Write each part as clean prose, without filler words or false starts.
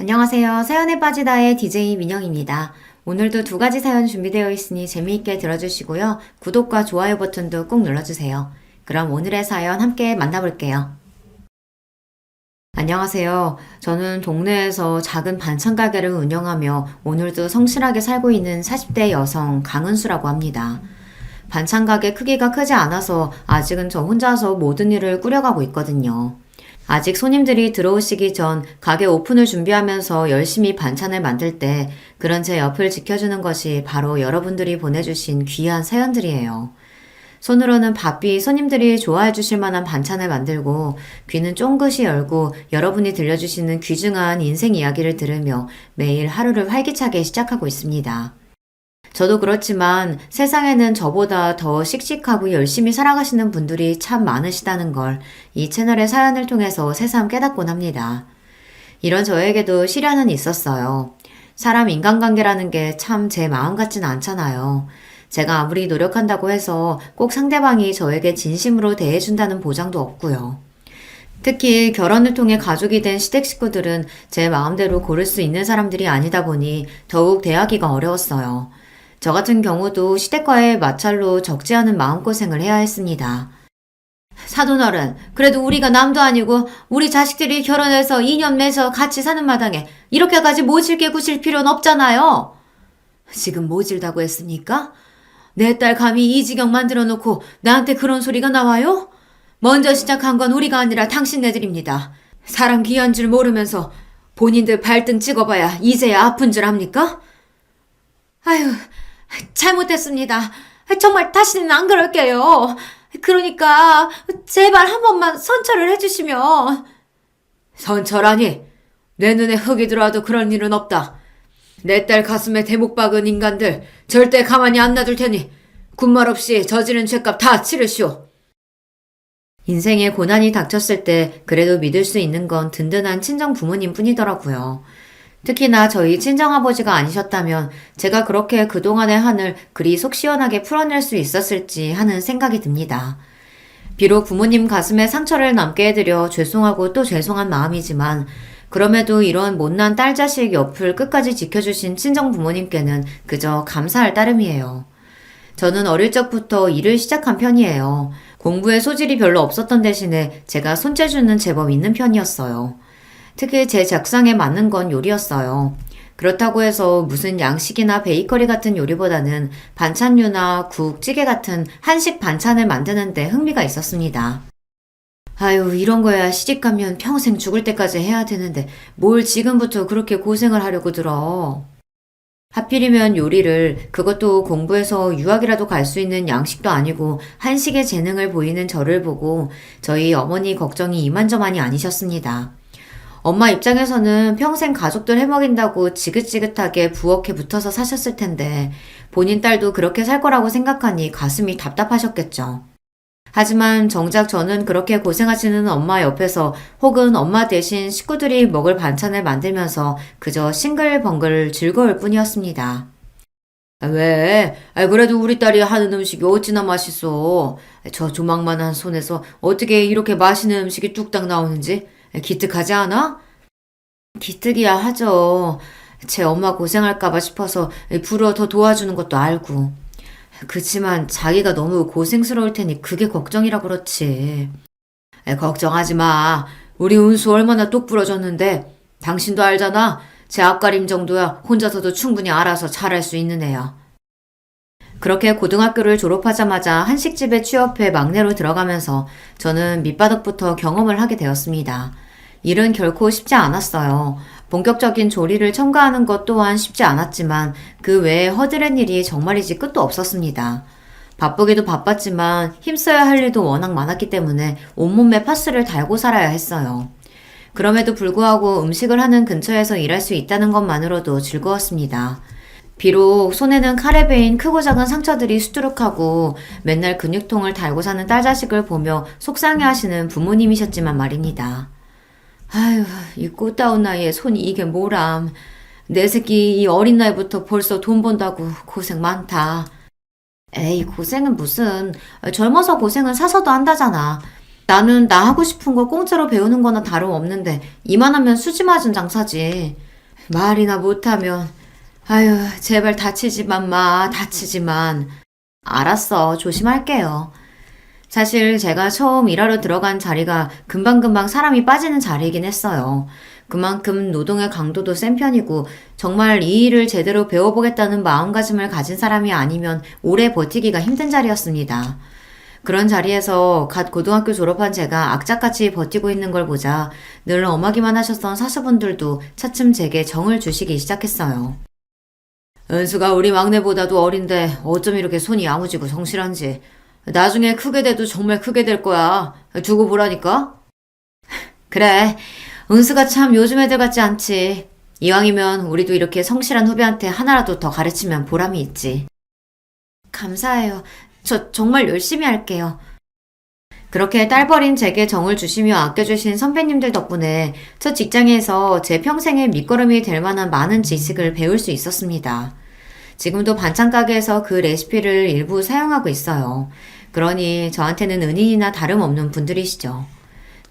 안녕하세요. 사연에 빠지다의 DJ 민영입니다. 오늘도 두 가지 사연 준비되어 있으니 재미있게 들어주시고요. 구독과 좋아요 버튼도 꾹 눌러주세요. 그럼 오늘의 사연 함께 만나볼게요. 안녕하세요. 저는 동네에서 작은 반찬 가게를 운영하며 오늘도 성실하게 살고 있는 40대 여성 강은수라고 합니다. 반찬 가게 크기가 크지 않아서 아직은 저 혼자서 모든 일을 꾸려가고 있거든요. 아직 손님들이 들어오시기 전 가게 오픈을 준비하면서 열심히 반찬을 만들 때 그런 제 옆을 지켜주는 것이 바로 여러분들이 보내주신 귀한 사연들이에요. 손으로는 바삐 손님들이 좋아해 주실 만한 반찬을 만들고 귀는 쫑긋이 열고 여러분이 들려주시는 귀중한 인생 이야기를 들으며 매일 하루를 활기차게 시작하고 있습니다. 저도 그렇지만 세상에는 저보다 더 씩씩하고 열심히 살아가시는 분들이 참 많으시다는 걸 이 채널의 사연을 통해서 새삼 깨닫곤 합니다. 이런 저에게도 시련은 있었어요. 사람 인간관계라는 게 참 제 마음 같진 않잖아요. 제가 아무리 노력한다고 해서 꼭 상대방이 저에게 진심으로 대해준다는 보장도 없고요. 특히 결혼을 통해 가족이 된 시댁 식구들은 제 마음대로 고를 수 있는 사람들이 아니다 보니 더욱 대하기가 어려웠어요. 저 같은 경우도 시댁과의 마찰로 적지 않은 마음고생을 해야 했습니다. 사돈어른, 그래도 우리가 남도 아니고 우리 자식들이 결혼해서 인연 맺어 같이 사는 마당에 이렇게까지 모질게 구실 필요는 없잖아요. 지금 모질다고 했습니까? 내 딸 감히 이 지경 만들어 놓고 나한테 그런 소리가 나와요? 먼저 시작한 건 우리가 아니라 당신네들입니다. 사람 귀한 줄 모르면서 본인들 발등 찍어봐야 이제야 아픈 줄 압니까? 아유, 잘못했습니다. 정말 다시는 안 그럴게요. 그러니까 제발 한 번만 선처를 해주시면. 선처라니? 내 눈에 흙이 들어와도 그런 일은 없다. 내 딸 가슴에 대목 박은 인간들 절대 가만히 안 놔둘 테니 군말 없이 저지른 죄값 다 치르시오. 인생에 고난이 닥쳤을 때 그래도 믿을 수 있는 건 든든한 친정 부모님 뿐이더라고요. 특히나 저희 친정아버지가 아니셨다면 제가 그렇게 그동안의 한을 그리 속 시원하게 풀어낼 수 있었을지 하는 생각이 듭니다. 비록 부모님 가슴에 상처를 남게 해드려 죄송하고 또 죄송한 마음이지만 그럼에도 이런 못난 딸 자식 옆을 끝까지 지켜주신 친정 부모님께는 그저 감사할 따름이에요. 저는 어릴 적부터 일을 시작한 편이에요. 공부에 소질이 별로 없었던 대신에 제가 손재주는 제법 있는 편이었어요. 특히 제 작상에 맞는 건 요리였어요. 그렇다고 해서 무슨 양식이나 베이커리 같은 요리보다는 반찬류나 국, 찌개 같은 한식 반찬을 만드는데 흥미가 있었습니다. 아유, 이런 거야 시집가면 평생 죽을 때까지 해야 되는데 뭘 지금부터 그렇게 고생을 하려고 들어. 하필이면 요리를, 그것도 공부해서 유학이라도 갈 수 있는 양식도 아니고 한식의 재능을 보이는 저를 보고 저희 어머니 걱정이 이만저만이 아니셨습니다. 엄마 입장에서는 평생 가족들 해먹인다고 지긋지긋하게 부엌에 붙어서 사셨을 텐데 본인 딸도 그렇게 살 거라고 생각하니 가슴이 답답하셨겠죠. 하지만 정작 저는 그렇게 고생하시는 엄마 옆에서 혹은 엄마 대신 식구들이 먹을 반찬을 만들면서 그저 싱글벙글 즐거울 뿐이었습니다. 왜? 그래도 우리 딸이 하는 음식이 어찌나 맛있어. 저 조망만한 손에서 어떻게 이렇게 맛있는 음식이 뚝딱 나오는지 기특하지 않아? 기특이야 하죠. 제 엄마 고생할까봐 싶어서 부러 더 도와주는 것도 알고. 그치만 자기가 너무 고생스러울 테니 그게 걱정이라 그렇지. 걱정하지 마. 우리 은수 얼마나 똑 부러졌는데. 당신도 알잖아. 제 앞가림 정도야 혼자서도 충분히 알아서 잘할 수 있는 애야. 그렇게 고등학교를 졸업하자마자 한식집에 취업해 막내로 들어가면서 저는 밑바닥부터 경험을 하게 되었습니다. 일은 결코 쉽지 않았어요. 본격적인 조리를 첨가하는 것 또한 쉽지 않았지만 그 외에 허드렛 일이 정말이지 끝도 없었습니다. 바쁘기도 바빴지만 힘써야 할 일도 워낙 많았기 때문에 온몸에 파스를 달고 살아야 했어요. 그럼에도 불구하고 음식을 하는 근처에서 일할 수 있다는 것만으로도 즐거웠습니다. 비록 손에는 칼에 베인 크고 작은 상처들이 수두룩하고 맨날 근육통을 달고 사는 딸 자식을 보며 속상해하시는 부모님이셨지만 말입니다. 아휴, 이 꽃다운 나이에 손이 이게 뭐람. 내 새끼 이 어린 나이부터 벌써 돈 번다고 고생 많다. 에이, 고생은 무슨. 젊어서 고생은 사서도 한다잖아. 나는 나 하고 싶은 거 공짜로 배우는 거나 다름없는데 이만하면 수지 맞은 장사지. 말이나 못하면, 아유, 제발 다치지만 마, 다치지만. 알았어, 조심할게요. 사실 제가 처음 일하러 들어간 자리가 금방금방 사람이 빠지는 자리이긴 했어요. 그만큼 노동의 강도도 센 편이고 정말 이 일을 제대로 배워보겠다는 마음가짐을 가진 사람이 아니면 오래 버티기가 힘든 자리였습니다. 그런 자리에서 갓 고등학교 졸업한 제가 악착같이 버티고 있는 걸 보자 늘 엄하기만 하셨던 사수분들도 차츰 제게 정을 주시기 시작했어요. 은수가 우리 막내보다도 어린데 어쩜 이렇게 손이 야무지고 성실한지. 나중에 크게 돼도 정말 크게 될 거야. 두고 보라니까? 그래. 은수가 참 요즘 애들 같지 않지. 이왕이면 우리도 이렇게 성실한 후배한테 하나라도 더 가르치면 보람이 있지. 감사해요. 저 정말 열심히 할게요. 그렇게 딸버린 제게 정을 주시며 아껴주신 선배님들 덕분에 첫 직장에서 제 평생의 밑거름이 될 만한 많은 지식을 배울 수 있었습니다. 지금도 반찬 가게에서 그 레시피를 일부 사용하고 있어요. 그러니 저한테는 은인이나 다름없는 분들이시죠.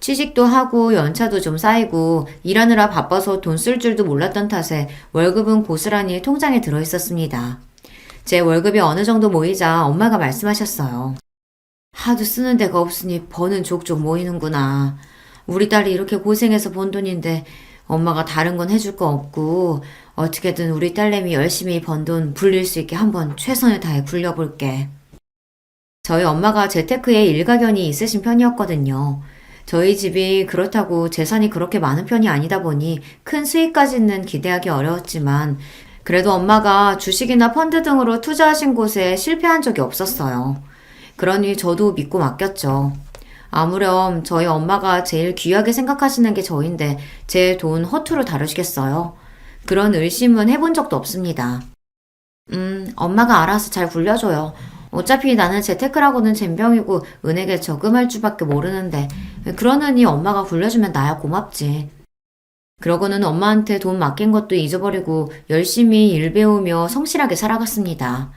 취직도 하고 연차도 좀 쌓이고 일하느라 바빠서 돈 쓸 줄도 몰랐던 탓에 월급은 고스란히 통장에 들어 있었습니다. 제 월급이 어느 정도 모이자 엄마가 말씀하셨어요. 하도 쓰는 데가 없으니 버는 족족 모이는구나. 우리 딸이 이렇게 고생해서 번 돈인데 엄마가 다른 건 해줄 거 없고 어떻게든 우리 딸내미 열심히 번 돈 불릴 수 있게 한번 최선을 다해 굴려볼게. 저희 엄마가 재테크에 일가견이 있으신 편이었거든요. 저희 집이 그렇다고 재산이 그렇게 많은 편이 아니다 보니 큰 수익까지는 기대하기 어려웠지만 그래도 엄마가 주식이나 펀드 등으로 투자하신 곳에 실패한 적이 없었어요. 그러니 저도 믿고 맡겼죠. 아무렴 저희 엄마가 제일 귀하게 생각하시는 게 저인데 제 돈 허투루 다루시겠어요? 그런 의심은 해본 적도 없습니다. 엄마가 알아서 잘 굴려줘요. 어차피 나는 재테크라고는 젬병이고 은행에 저금할 줄밖에 모르는데 그러느니 엄마가 굴려주면 나야 고맙지. 그러고는 엄마한테 돈 맡긴 것도 잊어버리고 열심히 일 배우며 성실하게 살아갔습니다.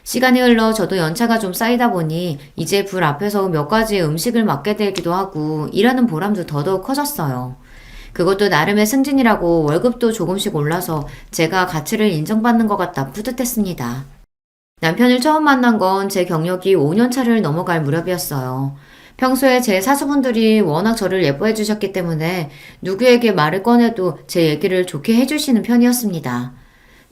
시간이 흘러 저도 연차가 좀 쌓이다 보니 이제 불 앞에서 몇 가지 음식을 맡게 되기도 하고 일하는 보람도 더더욱 커졌어요. 그것도 나름의 승진이라고 월급도 조금씩 올라서 제가 가치를 인정받는 것 같다 뿌듯했습니다. 남편을 처음 만난 건 제 경력이 5년 차를 넘어갈 무렵이었어요. 평소에 제 사수분들이 워낙 저를 예뻐해 주셨기 때문에 누구에게 말을 꺼내도 제 얘기를 좋게 해주시는 편이었습니다.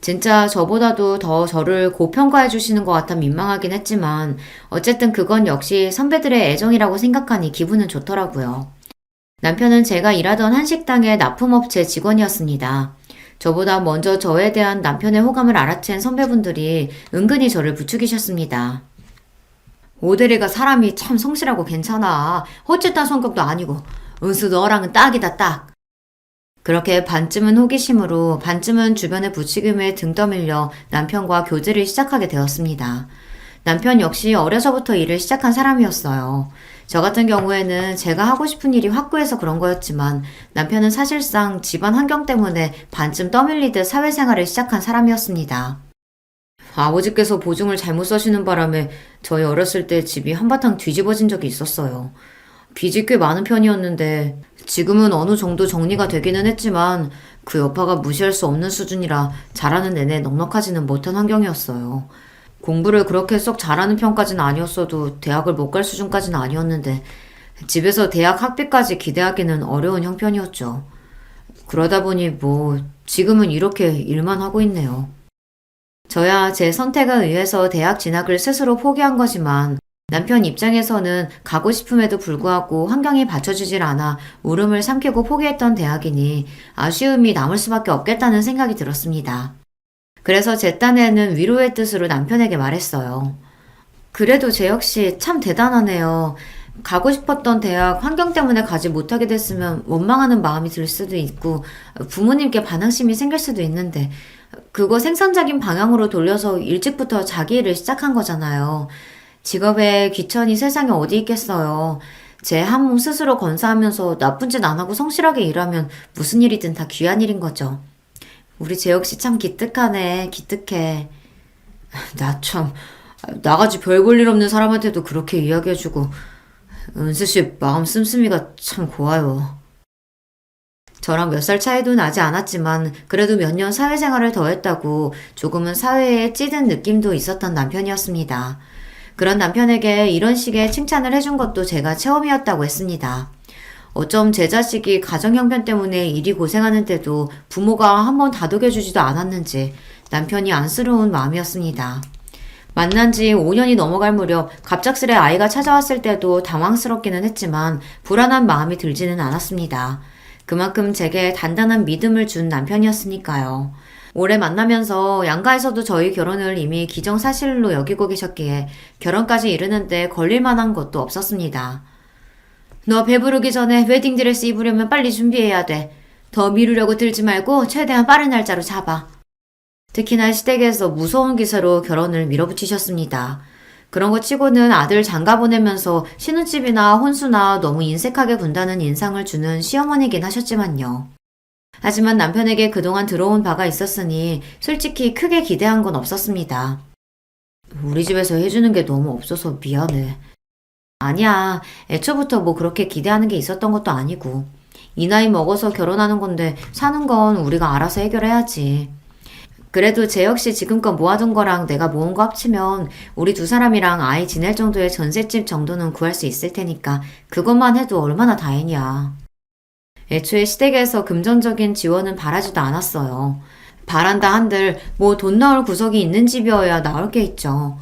진짜 저보다도 더 저를 고평가해 주시는 것 같아 민망하긴 했지만 어쨌든 그건 역시 선배들의 애정이라고 생각하니 기분은 좋더라고요. 남편은 제가 일하던 한식당의 납품업체 직원이었습니다. 저보다 먼저 저에 대한 남편의 호감을 알아챈 선배분들이 은근히 저를 부추기셨습니다. 오대리가 사람이 참 성실하고 괜찮아. 헛짓한 성격도 아니고. 은수 너랑은 딱이다 딱. 그렇게 반쯤은 호기심으로 반쯤은 주변의 부추김에 등 떠밀려 남편과 교제를 시작하게 되었습니다. 남편 역시 어려서부터 일을 시작한 사람이었어요. 저 같은 경우에는 제가 하고 싶은 일이 확고해서 그런 거였지만 남편은 사실상 집안 환경 때문에 반쯤 떠밀리듯 사회생활을 시작한 사람이었습니다. 아버지께서 보증을 잘못 써시는 바람에 저희 어렸을 때 집이 한바탕 뒤집어진 적이 있었어요. 빚이 꽤 많은 편이었는데 지금은 어느 정도 정리가 되기는 했지만 그 여파가 무시할 수 없는 수준이라 자라는 내내 넉넉하지는 못한 환경이었어요. 공부를 그렇게 썩 잘하는 편까지는 아니었어도 대학을 못 갈 수준까지는 아니었는데 집에서 대학 학비까지 기대하기는 어려운 형편이었죠. 그러다 보니 지금은 이렇게 일만 하고 있네요. 저야 제 선택에 의해서 대학 진학을 스스로 포기한 거지만 남편 입장에서는 가고 싶음에도 불구하고 환경이 받쳐주질 않아 울음을 삼키고 포기했던 대학이니 아쉬움이 남을 수밖에 없겠다는 생각이 들었습니다. 그래서 제 딴에는 위로의 뜻으로 남편에게 말했어요. 그래도 제 역시 참 대단하네요. 가고 싶었던 대학 환경 때문에 가지 못하게 됐으면 원망하는 마음이 들 수도 있고 부모님께 반항심이 생길 수도 있는데 그거 생산적인 방향으로 돌려서 일찍부터 자기 일을 시작한 거잖아요. 직업에 귀천이 세상에 어디 있겠어요. 제 한 몸 스스로 건사하면서 나쁜 짓 안 하고 성실하게 일하면 무슨 일이든 다 귀한 일인 거죠. 우리 재 역시 참 기특하네. 기특해. 나 참 나같이 별 볼 일 없는 사람한테도 그렇게 이야기해주고 은수씨 마음 씀씀이가 참 고와요. 저랑 몇 살 차이도 나지 않았지만 그래도 몇 년 사회생활을 더 했다고 조금은 사회에 찌든 느낌도 있었던 남편이었습니다. 그런 남편에게 이런 식의 칭찬을 해준 것도 제가 처음이었다고 했습니다. 어쩜 제 자식이 가정 형편 때문에 일이 고생하는데도 부모가 한번 다독여주지도 않았는지 남편이 안쓰러운 마음이었습니다. 만난 지 5년이 넘어갈 무렵 갑작스레 아이가 찾아왔을 때도 당황스럽기는 했지만 불안한 마음이 들지는 않았습니다. 그만큼 제게 단단한 믿음을 준 남편이었으니까요. 오래 만나면서 양가에서도 저희 결혼을 이미 기정사실로 여기고 계셨기에 결혼까지 이르는데 걸릴 만한 것도 없었습니다. 너 배부르기 전에 웨딩드레스 입으려면 빨리 준비해야 돼. 더 미루려고 들지 말고 최대한 빠른 날짜로 잡아. 특히나 시댁에서 무서운 기세로 결혼을 밀어붙이셨습니다. 그런 거 치고는 아들 장가 보내면서 신혼집이나 혼수나 너무 인색하게 군다는 인상을 주는 시어머니긴 하셨지만요. 하지만 남편에게 그동안 들어온 바가 있었으니 솔직히 크게 기대한 건 없었습니다. 우리 집에서 해주는 게 너무 없어서 미안해. 아니야. 애초부터 뭐 그렇게 기대하는 게 있었던 것도 아니고. 이 나이 먹어서 결혼하는 건데 사는 건 우리가 알아서 해결해야지. 그래도 쟤 역시 지금껏 모아둔 거랑 내가 모은 거 합치면 우리 두 사람이랑 아이 지낼 정도의 전셋집 정도는 구할 수 있을 테니까 그것만 해도 얼마나 다행이야. 애초에 시댁에서 금전적인 지원은 바라지도 않았어요. 바란다 한들 뭐 돈 나올 구석이 있는 집이어야 나올 게 있죠.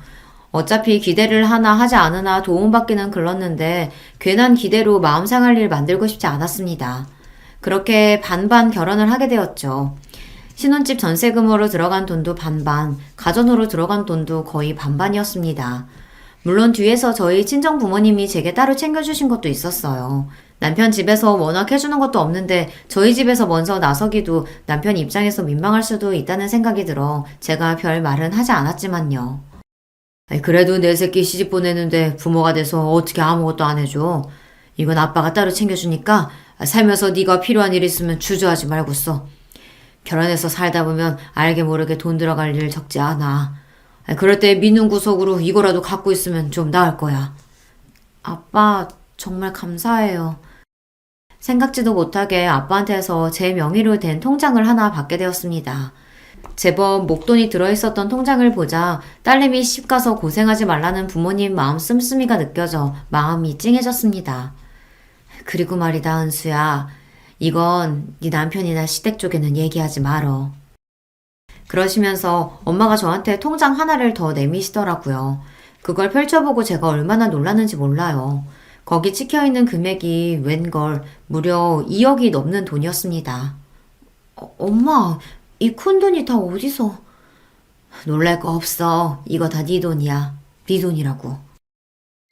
어차피 기대를 하나 하지 않으나 도움받기는 글렀는데 괜한 기대로 마음 상할 일 만들고 싶지 않았습니다. 그렇게 반반 결혼을 하게 되었죠. 신혼집 전세금으로 들어간 돈도 반반, 가전으로 들어간 돈도 거의 반반이었습니다. 물론 뒤에서 저희 친정 부모님이 제게 따로 챙겨주신 것도 있었어요. 남편 집에서 워낙 해주는 것도 없는데 저희 집에서 먼저 나서기도 남편 입장에서 민망할 수도 있다는 생각이 들어 제가 별 말은 하지 않았지만요. 그래도 내 새끼 시집 보내는데 부모가 돼서 어떻게 아무것도 안 해줘. 이건 아빠가 따로 챙겨주니까 살면서 네가 필요한 일 있으면 주저하지 말고 써. 결혼해서 살다 보면 알게 모르게 돈 들어갈 일 적지 않아. 그럴 때 믿는 구석으로 이거라도 갖고 있으면 좀 나을 거야. 아빠 정말 감사해요. 생각지도 못하게 아빠한테서 제 명의로 된 통장을 하나 받게 되었습니다. 제법 목돈이 들어있었던 통장을 보자 딸내미 시집가서 고생하지 말라는 부모님 마음 씀씀이가 느껴져 마음이 찡해졌습니다. 그리고 말이다 은수야. 이건 네 남편이나 시댁 쪽에는 얘기하지 말어. 그러시면서 엄마가 저한테 통장 하나를 더 내미시더라고요. 그걸 펼쳐보고 제가 얼마나 놀랐는지 몰라요. 거기 찍혀있는 금액이 웬걸 무려 2억이 넘는 돈이었습니다. 엄마, 이 큰 돈이 다 어디서? 놀랄 거 없어. 이거 다 네 돈이야. 네 돈이라고.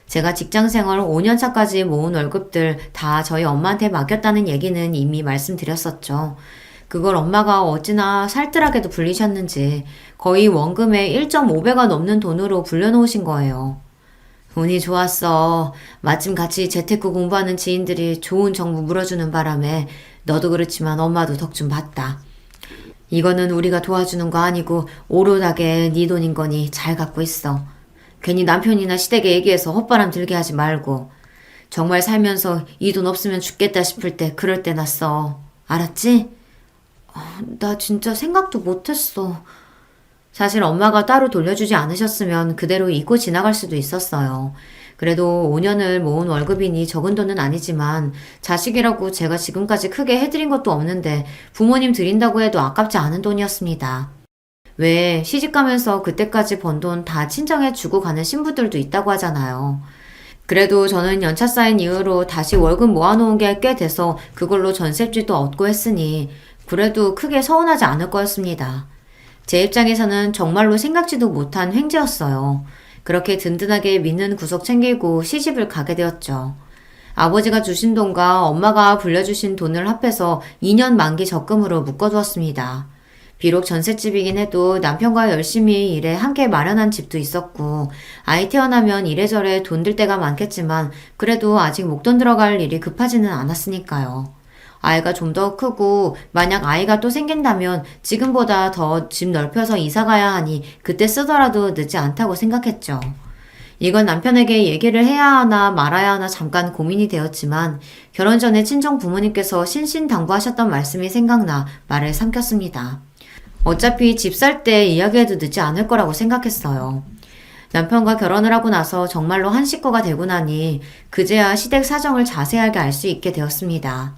제가 직장생활 5년차까지 모은 월급들 다 저희 엄마한테 맡겼다는 얘기는 이미 말씀드렸었죠. 그걸 엄마가 어찌나 살뜰하게도 불리셨는지 거의 원금의 1.5배가 넘는 돈으로 불려놓으신 거예요. 운이 좋았어. 마침 같이 재테크 공부하는 지인들이 좋은 정보 물어주는 바람에 너도 그렇지만 엄마도 덕 좀 봤다. 이거는 우리가 도와주는 거 아니고 오롯하게 네 돈인 거니 잘 갖고 있어. 괜히 남편이나 시댁에 얘기해서 헛바람 들게 하지 말고. 정말 살면서 이 돈 없으면 죽겠다 싶을 때 그럴 때나 써. 알았지? 나 진짜 생각도 못했어. 사실 엄마가 따로 돌려주지 않으셨으면 그대로 잊고 지나갈 수도 있었어요. 그래도 5년을 모은 월급이니 적은 돈은 아니지만 자식이라고 제가 지금까지 크게 해드린 것도 없는데 부모님 드린다고 해도 아깝지 않은 돈이었습니다. 왜 시집가면서 그때까지 번 돈 다 친정에 주고 가는 신부들도 있다고 하잖아요. 그래도 저는 연차 쌓인 이후로 다시 월급 모아놓은 게 꽤 돼서 그걸로 전셋집도 얻고 했으니 그래도 크게 서운하지 않을 거였습니다. 제 입장에서는 정말로 생각지도 못한 횡재였어요. 그렇게 든든하게 믿는 구석 챙기고 시집을 가게 되었죠. 아버지가 주신 돈과 엄마가 불려주신 돈을 합해서 2년 만기 적금으로 묶어두었습니다. 비록 전셋집이긴 해도 남편과 열심히 일해 함께 마련한 집도 있었고 아이 태어나면 이래저래 돈 들 때가 많겠지만 그래도 아직 목돈 들어갈 일이 급하지는 않았으니까요. 아이가 좀 더 크고 만약 아이가 또 생긴다면 지금보다 더 집 넓혀서 이사 가야 하니 그때 쓰더라도 늦지 않다고 생각했죠. 이건 남편에게 얘기를 해야 하나 말아야 하나 잠깐 고민이 되었지만 결혼 전에 친정 부모님께서 신신당부하셨던 말씀이 생각나 말을 삼켰습니다. 어차피 집 살 때 이야기해도 늦지 않을 거라고 생각했어요. 남편과 결혼을 하고 나서 정말로 한 식구가 되고 나니 그제야 시댁 사정을 자세하게 알 수 있게 되었습니다.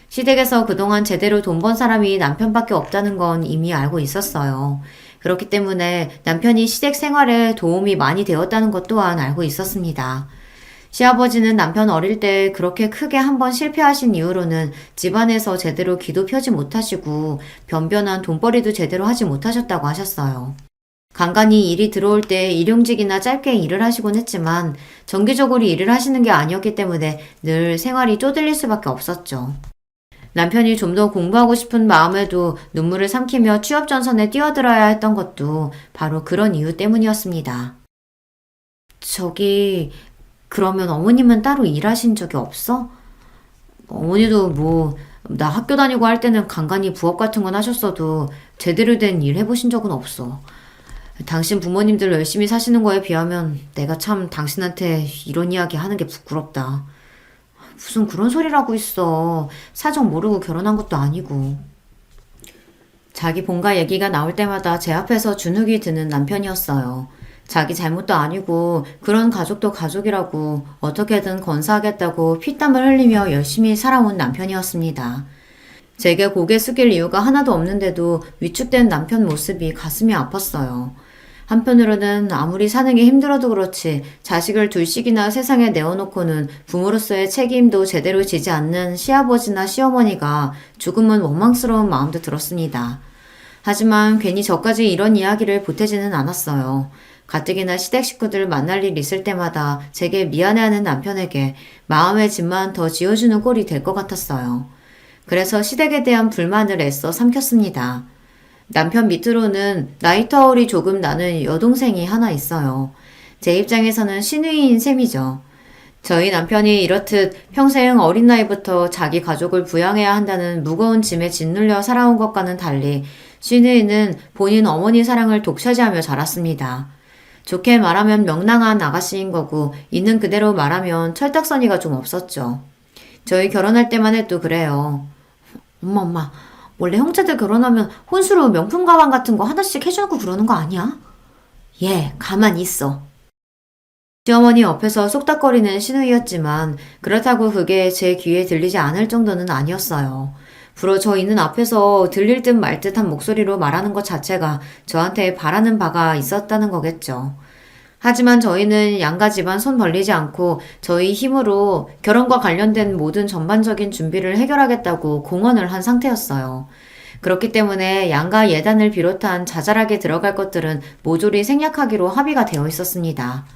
시댁에서 그동안 제대로 돈 번 사람이 남편밖에 없다는 건 이미 알고 있었어요. 그렇기 때문에 남편이 시댁 생활에 도움이 많이 되었다는 것 또한 알고 있었습니다. 시아버지는 남편 어릴 때 그렇게 크게 한번 실패하신 이후로는 집안에서 제대로 기도 펴지 못하시고 변변한 돈벌이도 제대로 하지 못하셨다고 하셨어요. 간간히 일이 들어올 때 일용직이나 짧게 일을 하시곤 했지만 정기적으로 일을 하시는 게 아니었기 때문에 늘 생활이 쪼들릴 수밖에 없었죠. 남편이 좀 더 공부하고 싶은 마음에도 눈물을 삼키며 취업 전선에 뛰어들어야 했던 것도 바로 그런 이유 때문이었습니다. 그러면 어머님은 따로 일하신 적이 없어? 어머니도 나 학교 다니고 할 때는 간간히 부업 같은 건 하셨어도 제대로 된 일 해보신 적은 없어. 당신 부모님들 열심히 사시는 거에 비하면 내가 참 당신한테 이런 이야기 하는 게 부끄럽다. 무슨 그런 소리라고 있어. 사정 모르고 결혼한 것도 아니고. 자기 본가 얘기가 나올 때마다 제 앞에서 주눅이 드는 남편이었어요. 자기 잘못도 아니고 그런 가족도 가족이라고 어떻게든 건사하겠다고 피땀을 흘리며 열심히 살아온 남편이었습니다. 제게 고개 숙일 이유가 하나도 없는데도 위축된 남편 모습이 가슴이 아팠어요. 한편으로는 아무리 사는 게 힘들어도 그렇지 자식을 둘씩이나 세상에 내어놓고는 부모로서의 책임도 제대로 지지 않는 시아버지나 시어머니가 조금은 원망스러운 마음도 들었습니다. 하지만 괜히 저까지 이런 이야기를 보태지는 않았어요. 가뜩이나 시댁 식구들 만날 일 있을 때마다 제게 미안해하는 남편에게 마음의 짐만 더 지어주는 꼴이 될 것 같았어요. 그래서 시댁에 대한 불만을 애써 삼켰습니다. 남편 밑으로는 나이 터울이 조금 나는 여동생이 하나 있어요. 제 입장에서는 시누이인 셈이죠. 저희 남편이 이렇듯 평생 어린 나이부터 자기 가족을 부양해야 한다는 무거운 짐에 짓눌려 살아온 것과는 달리 시누이는 본인 어머니 사랑을 독차지하며 자랐습니다. 좋게 말하면 명랑한 아가씨인 거고 있는 그대로 말하면 철딱서니가 좀 없었죠. 저희 결혼할 때만 해도 그래요. 엄마, 원래 형제들 결혼하면 혼수로 명품 가방 같은 거 하나씩 해주고 그러는 거 아니야? 예, 가만히 있어. 시어머니 옆에서 쏙닥거리는 시누이였지만 그렇다고 그게 제 귀에 들리지 않을 정도는 아니었어요. 불어 저 있는 앞에서 들릴 듯 말 듯한 목소리로 말하는 것 자체가 저한테 바라는 바가 있었다는 거겠죠. 하지만 저희는 양가 집안 손 벌리지 않고 저희 힘으로 결혼과 관련된 모든 전반적인 준비를 해결하겠다고 공언을 한 상태였어요. 그렇기 때문에 양가 예단을 비롯한 자잘하게 들어갈 것들은 모조리 생략하기로 합의가 되어 있었습니다.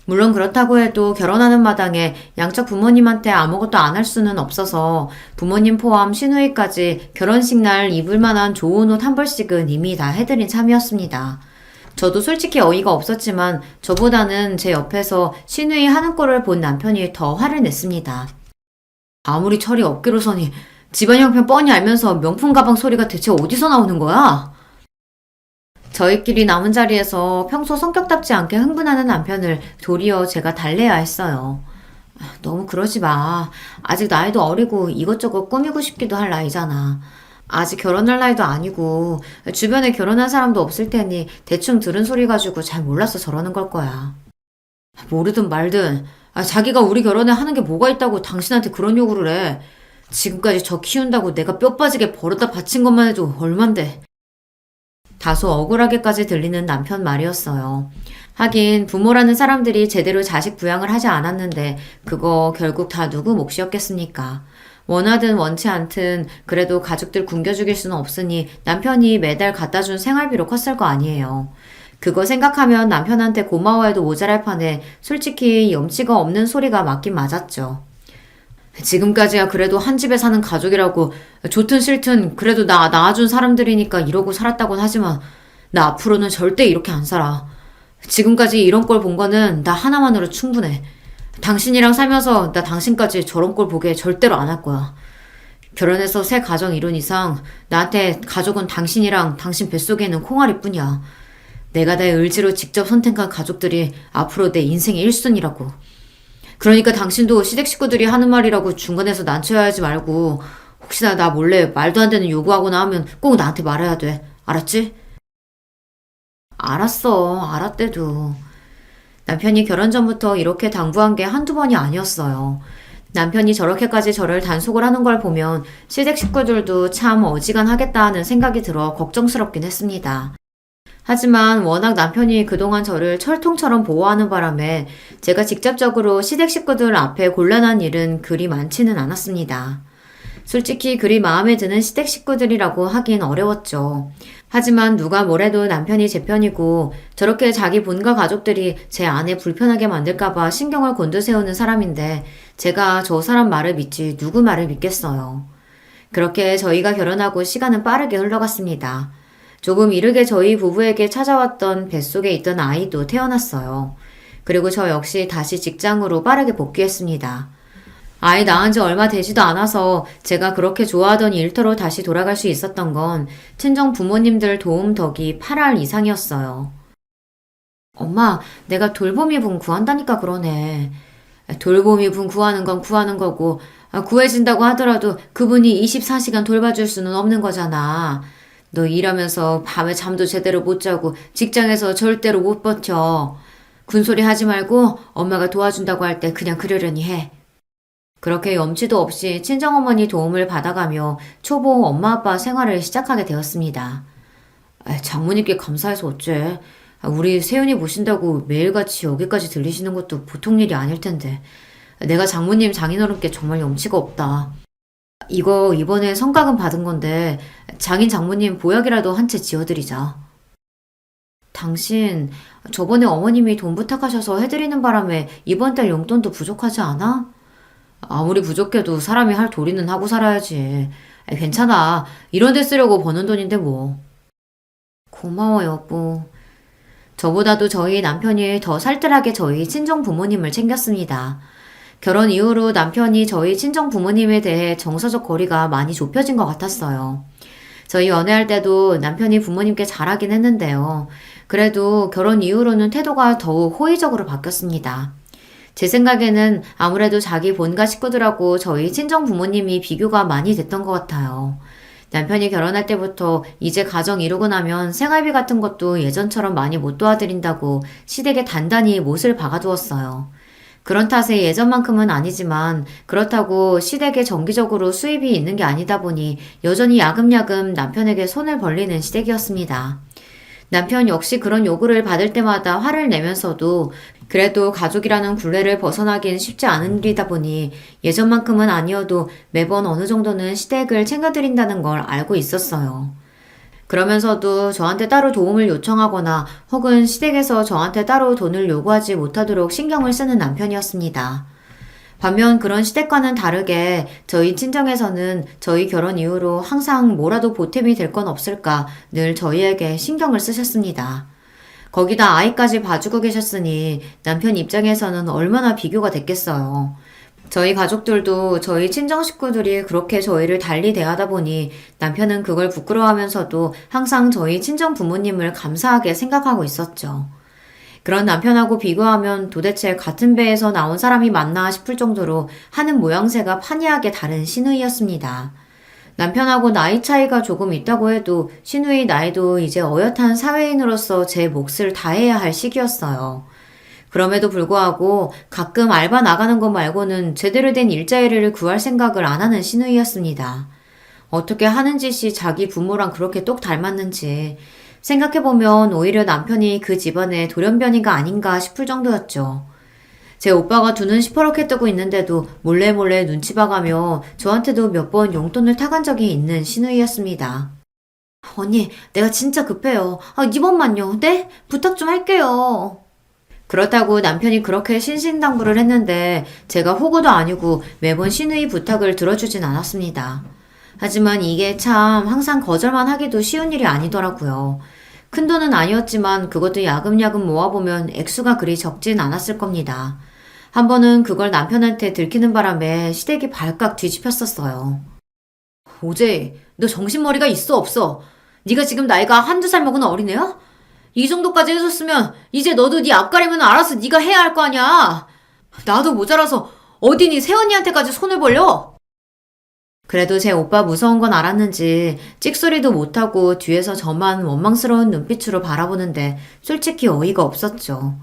물론 그렇다고 해도 결혼하는 마당에 양쪽 부모님한테 아무것도 안 할 수는 없어서 부모님 포함 시누이까지 결혼식 날 입을 만한 좋은 옷 한 벌씩은 이미 다 해드린 참이었습니다. 저도 솔직히 어이가 없었지만 저보다는 제 옆에서 시누이 하는 꼴을 본 남편이 더 화를 냈습니다. 아무리 철이 없기로 서니 집안 형편 뻔히 알면서 명품 가방 소리가 대체 어디서 나오는 거야? 저희끼리 남은 자리에서 평소 성격답지 않게 흥분하는 남편을 도리어 제가 달래야 했어요. 너무 그러지 마. 아직 나이도 어리고 이것저것 꾸미고 싶기도 할 나이잖아. 아직 결혼할 나이도 아니고 주변에 결혼한 사람도 없을 테니 대충 들은 소리 가지고 잘 몰라서 저러는 걸 거야. 모르든 말든 자기가 우리 결혼에 하는 게 뭐가 있다고 당신한테 그런 요구를 해. 지금까지 저 키운다고 내가 뼈 빠지게 벌어다 바친 것만 해도 얼만데. 다소 억울하게까지 들리는 남편 말이었어요. 하긴 부모라는 사람들이 제대로 자식 부양을 하지 않았는데 그거 결국 다 누구 몫이었겠습니까? 원하든 원치 않든 그래도 가족들 굶겨 죽일 수는 없으니 남편이 매달 갖다 준 생활비로 컸을 거 아니에요. 그거 생각하면 남편한테 고마워해도 모자랄 판에 솔직히 염치가 없는 소리가 맞긴 맞았죠. 지금까지야 그래도 한 집에 사는 가족이라고 좋든 싫든 그래도 나 낳아준 사람들이니까 이러고 살았다곤 하지만 나 앞으로는 절대 이렇게 안 살아. 지금까지 이런 꼴 본 거는 나 하나만으로 충분해. 당신이랑 살면서 나 당신까지 저런 꼴 보게 절대로 안 할 거야. 결혼해서 새 가정 이룬 이상 나한테 가족은 당신이랑 당신 뱃속에 있는 콩알이뿐이야. 내가 내 의지로 직접 선택한 가족들이 앞으로 내 인생의 1순위라고. 그러니까 당신도 시댁 식구들이 하는 말이라고 중간에서 난처해하지 말고 혹시나 나 몰래 말도 안 되는 요구하거나 하면 꼭 나한테 말해야 돼. 알았지? 알았어. 알았대도. 남편이 결혼 전부터 이렇게 당부한 게 한두 번이 아니었어요. 남편이 저렇게까지 저를 단속을 하는 걸 보면 시댁 식구들도 참 어지간하겠다 하는 생각이 들어 걱정스럽긴 했습니다. 하지만 워낙 남편이 그동안 저를 철통처럼 보호하는 바람에 제가 직접적으로 시댁 식구들 앞에 곤란한 일은 그리 많지는 않았습니다. 솔직히 그리 마음에 드는 시댁 식구들이라고 하긴 어려웠죠. 하지만 누가 뭐래도 남편이 제 편이고 저렇게 자기 본가 가족들이 제 아내 불편하게 만들까봐 신경을 곤두세우는 사람인데 제가 저 사람 말을 믿지 누구 말을 믿겠어요. 그렇게 저희가 결혼하고 시간은 빠르게 흘러갔습니다. 조금 이르게 저희 부부에게 찾아왔던 뱃속에 있던 아이도 태어났어요. 그리고 저 역시 다시 직장으로 빠르게 복귀했습니다. 아이 낳은 지 얼마 되지도 않아서 제가 그렇게 좋아하던 일터로 다시 돌아갈 수 있었던 건 친정 부모님들 도움 덕이 8할 이상이었어요. 엄마, 내가 돌보미 분 구한다니까 그러네. 돌보미 분 구하는 건 구하는 거고, 구해진다고 하더라도 그분이 24시간 돌봐줄 수는 없는 거잖아. 너 일하면서 밤에 잠도 제대로 못 자고 직장에서 절대로 못 버텨. 군소리 하지 말고 엄마가 도와준다고 할 때 그냥 그러려니 해. 그렇게 염치도 없이 친정어머니 도움을 받아가며 초보 엄마 아빠 생활을 시작하게 되었습니다. 장모님께 감사해서 어째. 우리 세윤이 모신다고 매일같이 여기까지 들리시는 것도 보통 일이 아닐 텐데. 내가 장모님 장인어른께 정말 염치가 없다. 이거 이번에 성과금 받은 건데 장인 장모님 보약이라도 한 채 지어드리자. 당신 저번에 어머님이 돈 부탁하셔서 해드리는 바람에 이번 달 용돈도 부족하지 않아? 아무리 부족해도 사람이 할 도리는 하고 살아야지. 괜찮아. 이런 데 쓰려고 버는 돈인데 뭐. 고마워 여보. 저보다도 저희 남편이 더 살뜰하게 저희 친정 부모님을 챙겼습니다. 결혼 이후로 남편이 저희 친정 부모님에 대해 정서적 거리가 많이 좁혀진 것 같았어요. 저희 연애할 때도 남편이 부모님께 잘하긴 했는데요. 그래도 결혼 이후로는 태도가 더욱 호의적으로 바뀌었습니다. 제 생각에는 아무래도 자기 본가 식구들하고 저희 친정 부모님이 비교가 많이 됐던 것 같아요. 남편이 결혼할 때부터 이제 가정 이루고 나면 생활비 같은 것도 예전처럼 많이 못 도와드린다고 시댁에 단단히 못을 박아두었어요. 그런 탓에 예전만큼은 아니지만 그렇다고 시댁에 정기적으로 수입이 있는 게 아니다 보니 여전히 야금야금 남편에게 손을 벌리는 시댁이었습니다. 남편 역시 그런 요구를 받을 때마다 화를 내면서도 그래도 가족이라는 굴레를 벗어나긴 쉽지 않은 일이다 보니 예전만큼은 아니어도 매번 어느 정도는 시댁을 챙겨드린다는 걸 알고 있었어요. 그러면서도 저한테 따로 도움을 요청하거나 혹은 시댁에서 저한테 따로 돈을 요구하지 못하도록 신경을 쓰는 남편이었습니다. 반면 그런 시댁과는 다르게 저희 친정에서는 저희 결혼 이후로 항상 뭐라도 보탬이 될 건 없을까 늘 저희에게 신경을 쓰셨습니다. 거기다 아이까지 봐주고 계셨으니 남편 입장에서는 얼마나 비교가 됐겠어요. 저희 가족들도 저희 친정 식구들이 그렇게 저희를 달리 대하다 보니 남편은 그걸 부끄러워하면서도 항상 저희 친정 부모님을 감사하게 생각하고 있었죠. 그런 남편하고 비교하면 도대체 같은 배에서 나온 사람이 맞나 싶을 정도로 하는 모양새가 판이하게 다른 시누이였습니다. 남편하고 나이 차이가 조금 있다고 해도 시누이 나이도 이제 어엿한 사회인으로서 제 몫을 다해야 할 시기였어요. 그럼에도 불구하고 가끔 알바 나가는 것 말고는 제대로 된 일자리를 구할 생각을 안 하는 시누이였습니다. 어떻게 하는 짓이 자기 부모랑 그렇게 똑 닮았는지 생각해보면 오히려 남편이 그 집안의 돌연변이가 아닌가 싶을 정도였죠. 제 오빠가 두 눈 시퍼렇게 뜨고 있는데도 몰래 눈치 봐가며 저한테도 몇 번 용돈을 타간 적이 있는 시누이였습니다. 언니, 내가 진짜 급해요. 이번만요. 네? 부탁 좀 할게요. 그렇다고 남편이 그렇게 신신당부를 했는데 제가 호구도 아니고 매번 시누이 부탁을 들어주진 않았습니다. 하지만 이게 참 항상 거절만 하기도 쉬운 일이 아니더라고요. 큰 돈은 아니었지만 그것도 야금야금 모아보면 액수가 그리 적진 않았을 겁니다. 한 번은 그걸 남편한테 들키는 바람에 시댁이 발칵 뒤집혔었어요. 오제, 너 정신머리가 있어 없어? 네가 지금 나이가 한두 살 먹은 어린애야? 이 정도까지 해줬으면 이제 너도 네 앞가림은 알아서 네가 해야 할 거 아니야. 나도 모자라서 어디 네 새언니한테까지 손을 벌려? 그래도 제 오빠 무서운 건 알았는지 찍소리도 못하고 뒤에서 저만 원망스러운 눈빛으로 바라보는데 솔직히 어이가 없었죠.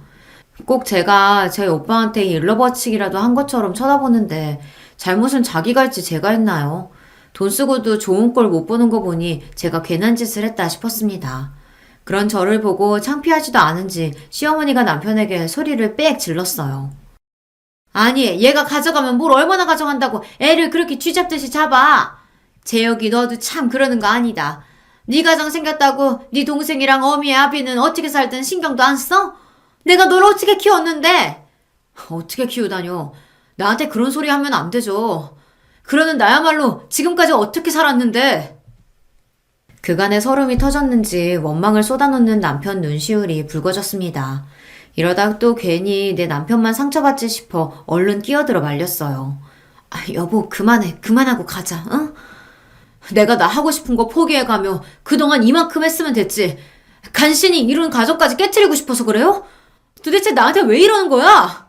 꼭 제가 제 오빠한테 일러바치기라도 한 것처럼 쳐다보는데 잘못은 자기가 했지 제가 했나요? 돈 쓰고도 좋은 꼴 못 보는 거 보니 제가 괜한 짓을 했다 싶었습니다. 그런 저를 보고 창피하지도 않은지 시어머니가 남편에게 소리를 빽 질렀어요. 아니, 얘가 가져가면 뭘 얼마나 가져간다고 애를 그렇게 쥐잡듯이 잡아. 재혁이 너도 참 그러는 거 아니다. 네 가정 생겼다고 네 동생이랑 어미의 아비는 어떻게 살든 신경도 안 써? 내가 널 어떻게 키웠는데? 어떻게 키우다뇨. 나한테 그런 소리 하면 안 되죠. 그러는 나야말로 지금까지 어떻게 살았는데. 그간의 서름이 터졌는지 원망을 쏟아놓는 남편 눈시울이 붉어졌습니다. 이러다 또 괜히 내 남편만 상처받지 싶어 얼른 끼어들어 말렸어요. 여보, 그만해. 그만하고 가자, 응? 내가 나 하고 싶은 거 포기해가며 그동안 이만큼 했으면 됐지. 간신히 이룬 가족까지 깨트리고 싶어서 그래요? 도대체 나한테 왜 이러는 거야?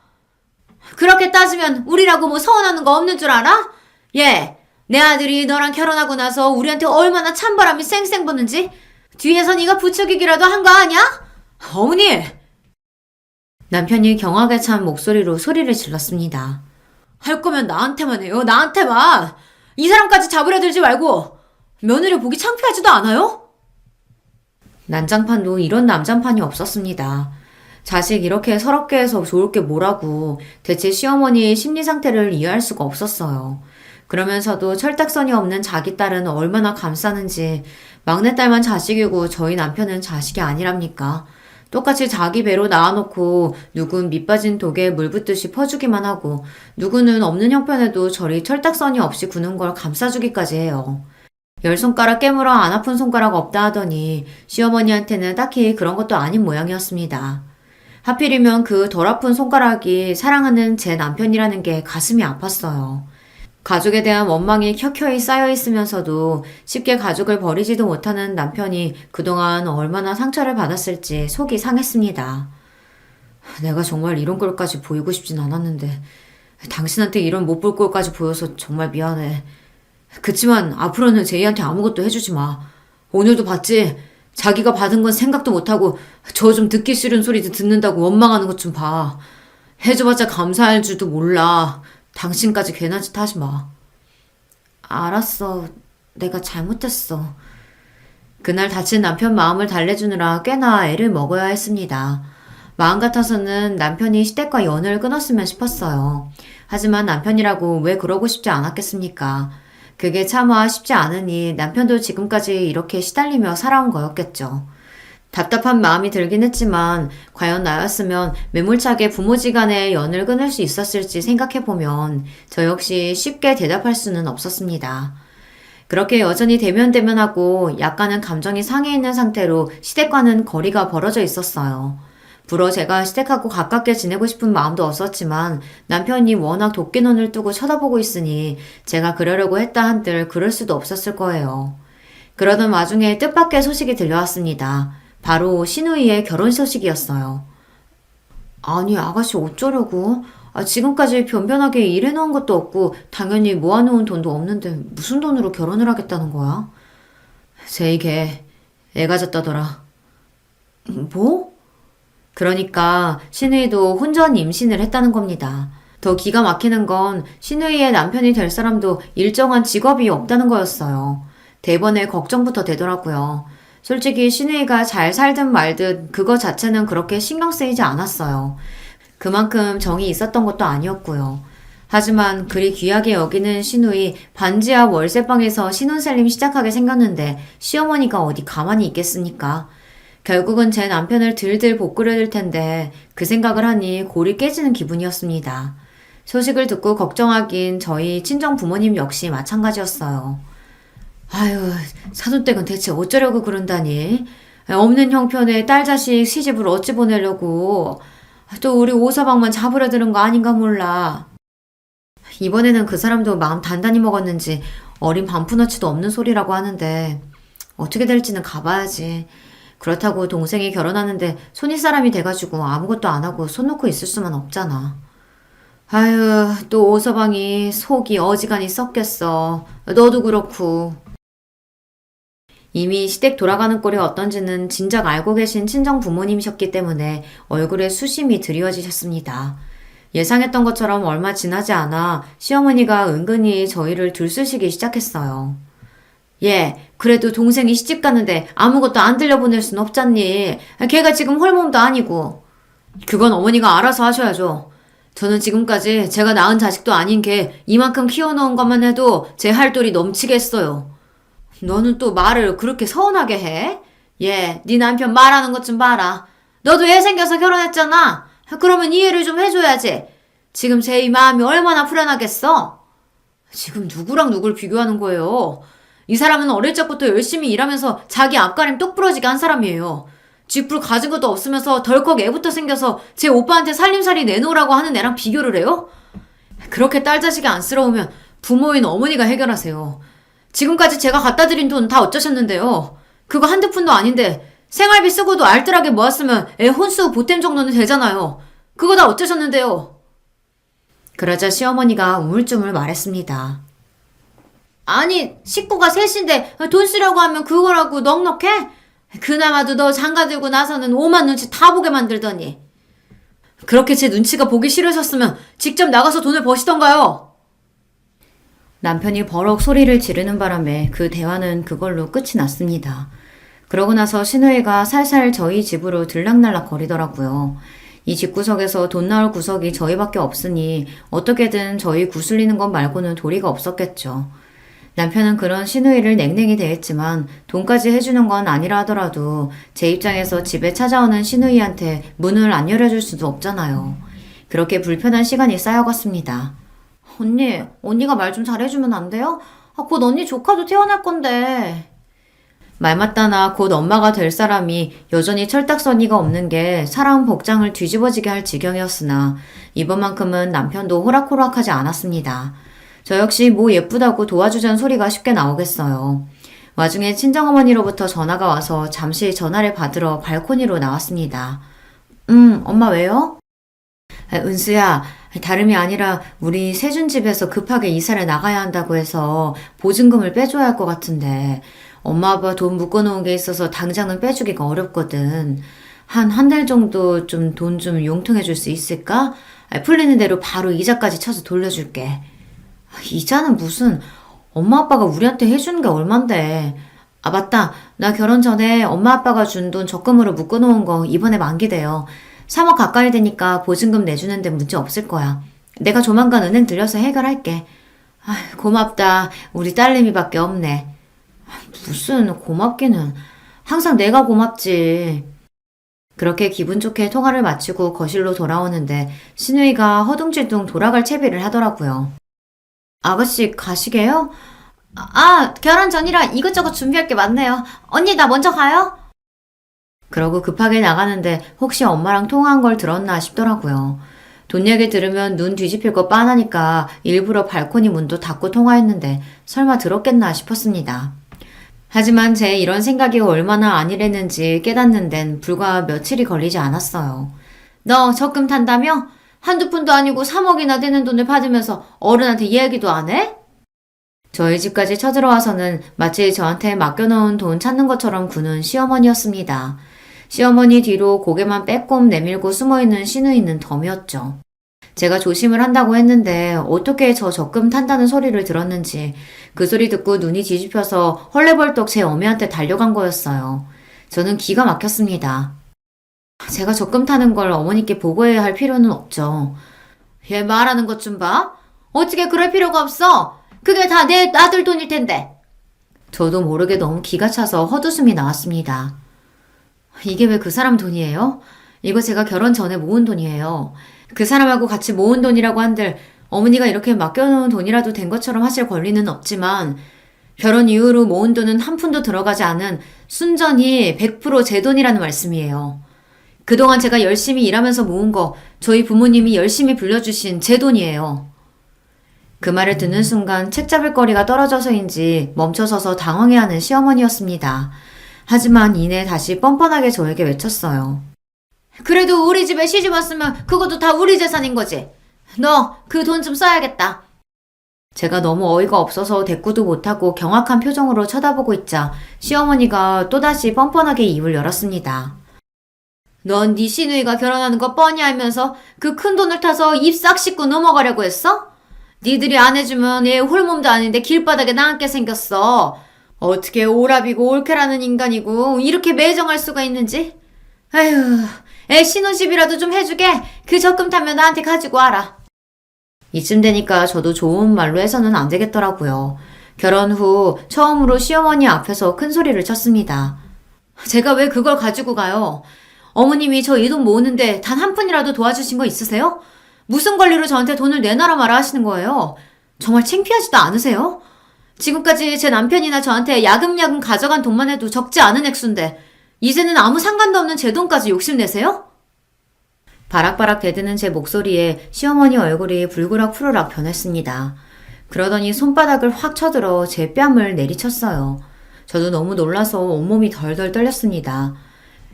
그렇게 따지면 우리라고 뭐 서운하는 거 없는 줄 알아? 예, 내 아들이 너랑 결혼하고 나서 우리한테 얼마나 찬바람이 쌩쌩 부는지 뒤에서 네가 부추기기라도 한 거 아냐? 어머니! 남편이 경악에 찬 목소리로 소리를 질렀습니다. 할 거면 나한테만 해요. 나한테만. 이 사람까지 잡으려 들지 말고. 며느리 보기 창피하지도 않아요? 난장판도 이런 남장판이 없었습니다. 자식 이렇게 서럽게 해서 좋을 게 뭐라고 대체 시어머니의 심리 상태를 이해할 수가 없었어요. 그러면서도 철딱선이 없는 자기 딸은 얼마나 감싸는지 막내딸만 자식이고 저희 남편은 자식이 아니랍니까? 똑같이 자기 배로 낳아놓고 누군 밑빠진 독에 물 붓듯이 퍼주기만 하고 누구는 없는 형편에도 저리 철딱선이 없이 구는 걸 감싸주기까지 해요. 10손가락 깨물어 안 아픈 손가락 없다 하더니 시어머니한테는 딱히 그런 것도 아닌 모양이었습니다. 하필이면 그 덜 아픈 손가락이 사랑하는 제 남편이라는 게 가슴이 아팠어요. 가족에 대한 원망이 켜켜이 쌓여 있으면서도 쉽게 가족을 버리지도 못하는 남편이 그동안 얼마나 상처를 받았을지 속이 상했습니다. 내가 정말 이런 꼴까지 보이고 싶진 않았는데 당신한테 이런 못 볼 꼴까지 보여서 정말 미안해. 그치만 앞으로는 제이한테 아무것도 해주지 마. 오늘도 봤지? 자기가 받은 건 생각도 못하고 저 좀 듣기 싫은 소리도 듣는다고 원망하는 것 좀 봐. 해줘봤자 감사할 줄도 몰라. 당신까지 괜한 짓 하지 마. 알았어. 내가 잘못했어. 그날 다친 남편 마음을 달래주느라 꽤나 애를 먹어야 했습니다. 마음 같아서는 남편이 시댁과 연을 끊었으면 싶었어요. 하지만 남편이라고 왜 그러고 싶지 않았겠습니까? 그게 차마 쉽지 않으니 남편도 지금까지 이렇게 시달리며 살아온 거였겠죠. 답답한 마음이 들긴 했지만 과연 나였으면 매몰차게 부모지간의 연을 끊을 수 있었을지 생각해보면 저 역시 쉽게 대답할 수는 없었습니다. 그렇게 여전히 대면대면하고 약간은 감정이 상해 있는 상태로 시댁과는 거리가 벌어져 있었어요. 불어 제가 시댁하고 가깝게 지내고 싶은 마음도 없었지만 남편이 워낙 도끼 눈을 뜨고 쳐다보고 있으니 제가 그러려고 했다 한들 그럴 수도 없었을 거예요. 그러던 와중에 뜻밖의 소식이 들려왔습니다. 바로 신우이의 결혼 소식이었어요. 아니 아가씨 어쩌려고? 지금까지 변변하게 일해놓은 것도 없고 당연히 모아놓은 돈도 없는데 무슨 돈으로 결혼을 하겠다는 거야? 제이 걔 애 가졌다더라. 뭐? 그러니까 신우이도 혼전 임신을 했다는 겁니다. 더 기가 막히는 건 신우이의 남편이 될 사람도 일정한 직업이 없다는 거였어요. 대번에 걱정부터 되더라고요. 솔직히 신우이가 잘 살든 말든 그거 자체는 그렇게 신경 쓰이지 않았어요. 그만큼 정이 있었던 것도 아니었고요. 하지만 그리 귀하게 여기는 신우이 반지 앞 월세방에서 신혼살림 시작하게 생겼는데 시어머니가 어디 가만히 있겠습니까? 결국은 제 남편을 들들 볶으려 들 텐데 그 생각을 하니 골이 깨지는 기분이었습니다. 소식을 듣고 걱정하긴 저희 친정 부모님 역시 마찬가지였어요. 아유, 사돈댁은 대체 어쩌려고 그런다니? 없는 형편에 딸 자식 시집을 어찌 보내려고? 또 우리 오서방만 잡으려 드는 거 아닌가 몰라. 이번에는 그 사람도 마음 단단히 먹었는지 어린 반푼어치도 없는 소리라고 하는데 어떻게 될지는 가봐야지. 그렇다고 동생이 결혼하는데 손윗사람이 돼가지고 아무것도 안 하고 손 놓고 있을 수만 없잖아. 아유, 또 오서방이 속이 어지간히 썩겠어. 너도 그렇고. 이미 시댁 돌아가는 꼴이 어떤지는 진작 알고 계신 친정 부모님이셨기 때문에 얼굴에 수심이 드리워지셨습니다. 예상했던 것처럼 얼마 지나지 않아 시어머니가 은근히 저희를 들쑤시기 시작했어요. 예, 그래도 동생이 시집 가는데 아무것도 안 들려보낼 순 없잖니. 걔가 지금 홀몸도 아니고. 그건 어머니가 알아서 하셔야죠. 저는 지금까지 제가 낳은 자식도 아닌 걔 이만큼 키워놓은 것만 해도 제 할 돌이 넘치겠어요. 너는 또 말을 그렇게 서운하게 해? 예, 네 남편 말하는 것 좀 봐라. 너도 애 생겨서 결혼했잖아. 그러면 이해를 좀 해줘야지. 지금 제 이 마음이 얼마나 불안하겠어? 지금 누구랑 누굴 비교하는 거예요? 이 사람은 어릴 적부터 열심히 일하면서 자기 앞가림 똑부러지게 한 사람이에요. 쥐뿔 가진 것도 없으면서 덜컥 애부터 생겨서 제 오빠한테 살림살이 내놓으라고 하는 애랑 비교를 해요? 그렇게 딸 자식이 안쓰러우면 부모인 어머니가 해결하세요. 지금까지 제가 갖다 드린 돈 다 어쩌셨는데요? 그거 한두 푼도 아닌데 생활비 쓰고도 알뜰하게 모았으면 애 혼수 보탬 정도는 되잖아요. 그거 다 어쩌셨는데요? 그러자 시어머니가 우물쭈물 말했습니다. 아니, 식구가 셋인데 돈 쓰려고 하면 그거라고 넉넉해? 그나마도 너 장가 들고 나서는 오만 눈치 다 보게 만들더니. 그렇게 제 눈치가 보기 싫으셨으면 직접 나가서 돈을 버시던가요? 남편이 버럭 소리를 지르는 바람에 그 대화는 그걸로 끝이 났습니다. 그러고 나서 신우이가 살살 저희 집으로 들락날락 거리더라고요. 이 집구석에서 돈 나올 구석이 저희밖에 없으니 어떻게든 저희 구슬리는 것 말고는 도리가 없었겠죠. 남편은 그런 신우이를 냉랭히 대했지만 돈까지 해주는 건 아니라 하더라도 제 입장에서 집에 찾아오는 신우이한테 문을 안 열어줄 수도 없잖아요. 그렇게 불편한 시간이 쌓여갔습니다. 언니가 말 좀 잘해주면 안 돼요? 곧 언니 조카도 태어날 건데. 말 맞다나 곧 엄마가 될 사람이 여전히 철딱서니가 없는 게 사람 복장을 뒤집어지게 할 지경이었으나 이번만큼은 남편도 호락호락하지 않았습니다. 저 역시 뭐 예쁘다고 도와주자는 소리가 쉽게 나오겠어요. 와중에 친정어머니로부터 전화가 와서 잠시 전화를 받으러 발코니로 나왔습니다. 엄마 왜요? 은수야, 다름이 아니라 우리 세준집에서 급하게 이사를 나가야 한다고 해서 보증금을 빼줘야 할 것 같은데 엄마 아빠 돈 묶어놓은 게 있어서 당장은 빼주기가 어렵거든. 한 달 정도 좀 돈 좀 용통해 줄 수 있을까? 풀리는 대로 바로 이자까지 쳐서 돌려줄게. 이자는 무슨, 엄마 아빠가 우리한테 해주는 게 얼만데. 아 맞다, 나 결혼 전에 엄마 아빠가 준 돈 적금으로 묶어놓은 거 이번에 만기돼요. 3억 가까이 되니까 보증금 내주는데 문제 없을 거야. 내가 조만간 은행 들려서 해결할게. 고맙다. 우리 딸내미밖에 없네. 무슨 고맙기는. 항상 내가 고맙지. 그렇게 기분 좋게 통화를 마치고 거실로 돌아오는데 신우이가 허둥질둥 돌아갈 채비를 하더라고요. 아가씨 가시게요? 결혼 전이라 이것저것 준비할 게 많네요. 언니 나 먼저 가요? 그러고 급하게 나가는데 혹시 엄마랑 통화한 걸 들었나 싶더라고요. 돈 얘기 들으면 눈 뒤집힐 거 뻔하니까 일부러 발코니 문도 닫고 통화했는데 설마 들었겠나 싶었습니다. 하지만 제 이런 생각이 얼마나 아니랬는지 깨닫는 데는 불과 며칠이 걸리지 않았어요. 너 적금 탄다며? 한두 푼도 아니고 3억이나 되는 돈을 받으면서 어른한테 이야기도 안 해? 저희 집까지 쳐들어와서는 마치 저한테 맡겨놓은 돈 찾는 것처럼 구는 시어머니였습니다. 시어머니 뒤로 고개만 빼꼼 내밀고 숨어있는 신우이는 덤이었죠. 제가 조심을 한다고 했는데 어떻게 저 적금 탄다는 소리를 들었는지 그 소리 듣고 눈이 뒤집혀서 헐레벌떡 제 어미한테 달려간 거였어요. 저는 기가 막혔습니다. 제가 적금 타는 걸 어머니께 보고해야 할 필요는 없죠. 얘 말하는 것 좀 봐. 어떻게 그럴 필요가 없어. 그게 다 내 아들 돈일 텐데. 저도 모르게 너무 기가 차서 헛웃음이 나왔습니다. 이게 왜 그 사람 돈이에요? 이거 제가 결혼 전에 모은 돈이에요. 그 사람하고 같이 모은 돈이라고 한들 어머니가 이렇게 맡겨놓은 돈이라도 된 것처럼 하실 권리는 없지만 결혼 이후로 모은 돈은 한 푼도 들어가지 않은 순전히 100% 제 돈이라는 말씀이에요. 그동안 제가 열심히 일하면서 모은 거 저희 부모님이 열심히 불려주신 제 돈이에요. 그 말을 듣는 순간 책 잡을 거리가 떨어져서인지 멈춰서서 당황해하는 시어머니였습니다. 하지만 이내 다시 뻔뻔하게 저에게 외쳤어요. 그래도 우리 집에 시집 왔으면 그것도 다 우리 재산인 거지. 너 그 돈 좀 써야겠다. 제가 너무 어이가 없어서 대꾸도 못하고 경악한 표정으로 쳐다보고 있자 시어머니가 또다시 뻔뻔하게 입을 열었습니다. 넌 네 시누이가 결혼하는 거 뻔히 알면서 그 큰 돈을 타서 입 싹 씻고 넘어가려고 했어? 니들이 안 해주면 얘 홀몸도 아닌데 길바닥에 나앉게 생겼어. 어떻게 오랍이고 올케라는 인간이고 이렇게 매정할 수가 있는지. 아휴, 애 신혼집이라도 좀 해주게. 그 적금 타면 나한테 가지고 와라. 이쯤 되니까 저도 좋은 말로 해서는 안 되겠더라고요. 결혼 후 처음으로 시어머니 앞에서 큰 소리를 쳤습니다. 제가 왜 그걸 가지고 가요? 어머님이 저 이 돈 모으는데 단 한 푼이라도 도와주신 거 있으세요? 무슨 권리로 저한테 돈을 내놔라 마라 하시는 거예요? 정말 창피하지도 않으세요? 지금까지 제 남편이나 저한테 야금야금 가져간 돈만 해도 적지 않은 액수인데 이제는 아무 상관도 없는 제 돈까지 욕심내세요? 바락바락 대드는 제 목소리에 시어머니 얼굴이 불그락 푸르락 변했습니다. 그러더니 손바닥을 확 쳐들어 제 뺨을 내리쳤어요. 저도 너무 놀라서 온몸이 덜덜 떨렸습니다.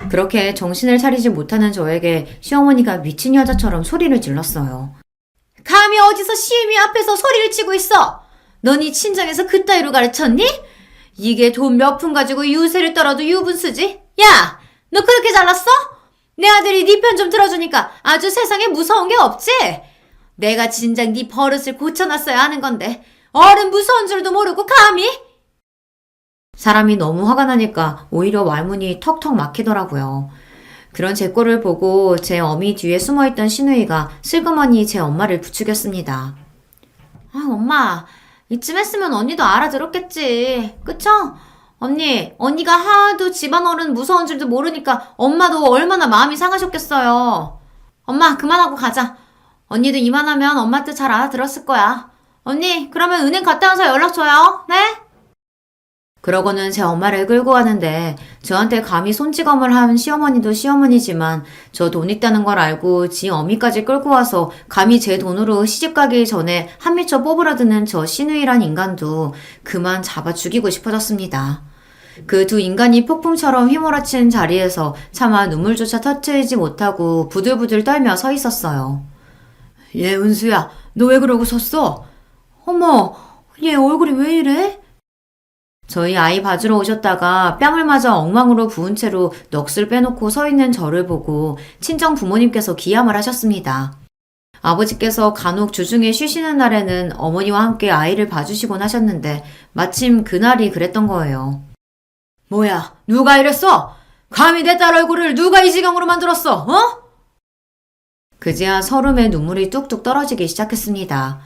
그렇게 정신을 차리지 못하는 저에게 시어머니가 미친 여자처럼 소리를 질렀어요. 감히 어디서 시애미 앞에서 소리를 치고 있어? 너니 친정에서 그따위로 가르쳤니? 이게 돈 몇 푼 가지고 유세를 떨어도 유분수지? 야! 너 그렇게 잘났어? 내 아들이 네 편 좀 들어주니까 아주 세상에 무서운 게 없지? 내가 진작 네 버릇을 고쳐놨어야 하는 건데 어른 무서운 줄도 모르고 감히? 사람이 너무 화가 나니까 오히려 말문이 턱턱 막히더라고요. 그런 제 꼴을 보고 제 어미 뒤에 숨어있던 시누이가 슬그머니 제 엄마를 부추겼습니다. 아, 엄마, 이쯤 했으면 언니도 알아들었겠지. 그쵸? 언니가 하도 집안 어른 무서운 줄도 모르니까 엄마도 얼마나 마음이 상하셨겠어요. 엄마, 그만하고 가자. 언니도 이만하면 엄마 뜻 잘 알아들었을 거야. 언니, 그러면 은행 갔다 와서 연락 줘요. 네? 그러고는 제 엄마를 끌고 가는데 저한테 감히 손찌검을 한 시어머니도 시어머니지만 저 돈 있다는 걸 알고 지 어미까지 끌고 와서 감히 제 돈으로 시집 가기 전에 한 미쳐 뽑으려드는 저 시누이란 인간도 그만 잡아 죽이고 싶어졌습니다. 그 두 인간이 폭풍처럼 휘몰아친 자리에서 차마 눈물조차 터트리지 못하고 부들부들 떨며 서 있었어요. 얘 은수야, 너 왜 그러고 섰어? 어머, 얘 얼굴이 왜 이래? 저희 아이 봐주러 오셨다가 뺨을 맞아 엉망으로 부은 채로 넋을 빼놓고 서 있는 저를 보고 친정 부모님께서 기함을 하셨습니다. 아버지께서 간혹 주중에 쉬시는 날에는 어머니와 함께 아이를 봐주시곤 하셨는데 마침 그날이 그랬던 거예요. 뭐야, 누가 이랬어? 감히 내 딸 얼굴을 누가 이 지경으로 만들었어, 어? 그제야 서름에 눈물이 뚝뚝 떨어지기 시작했습니다.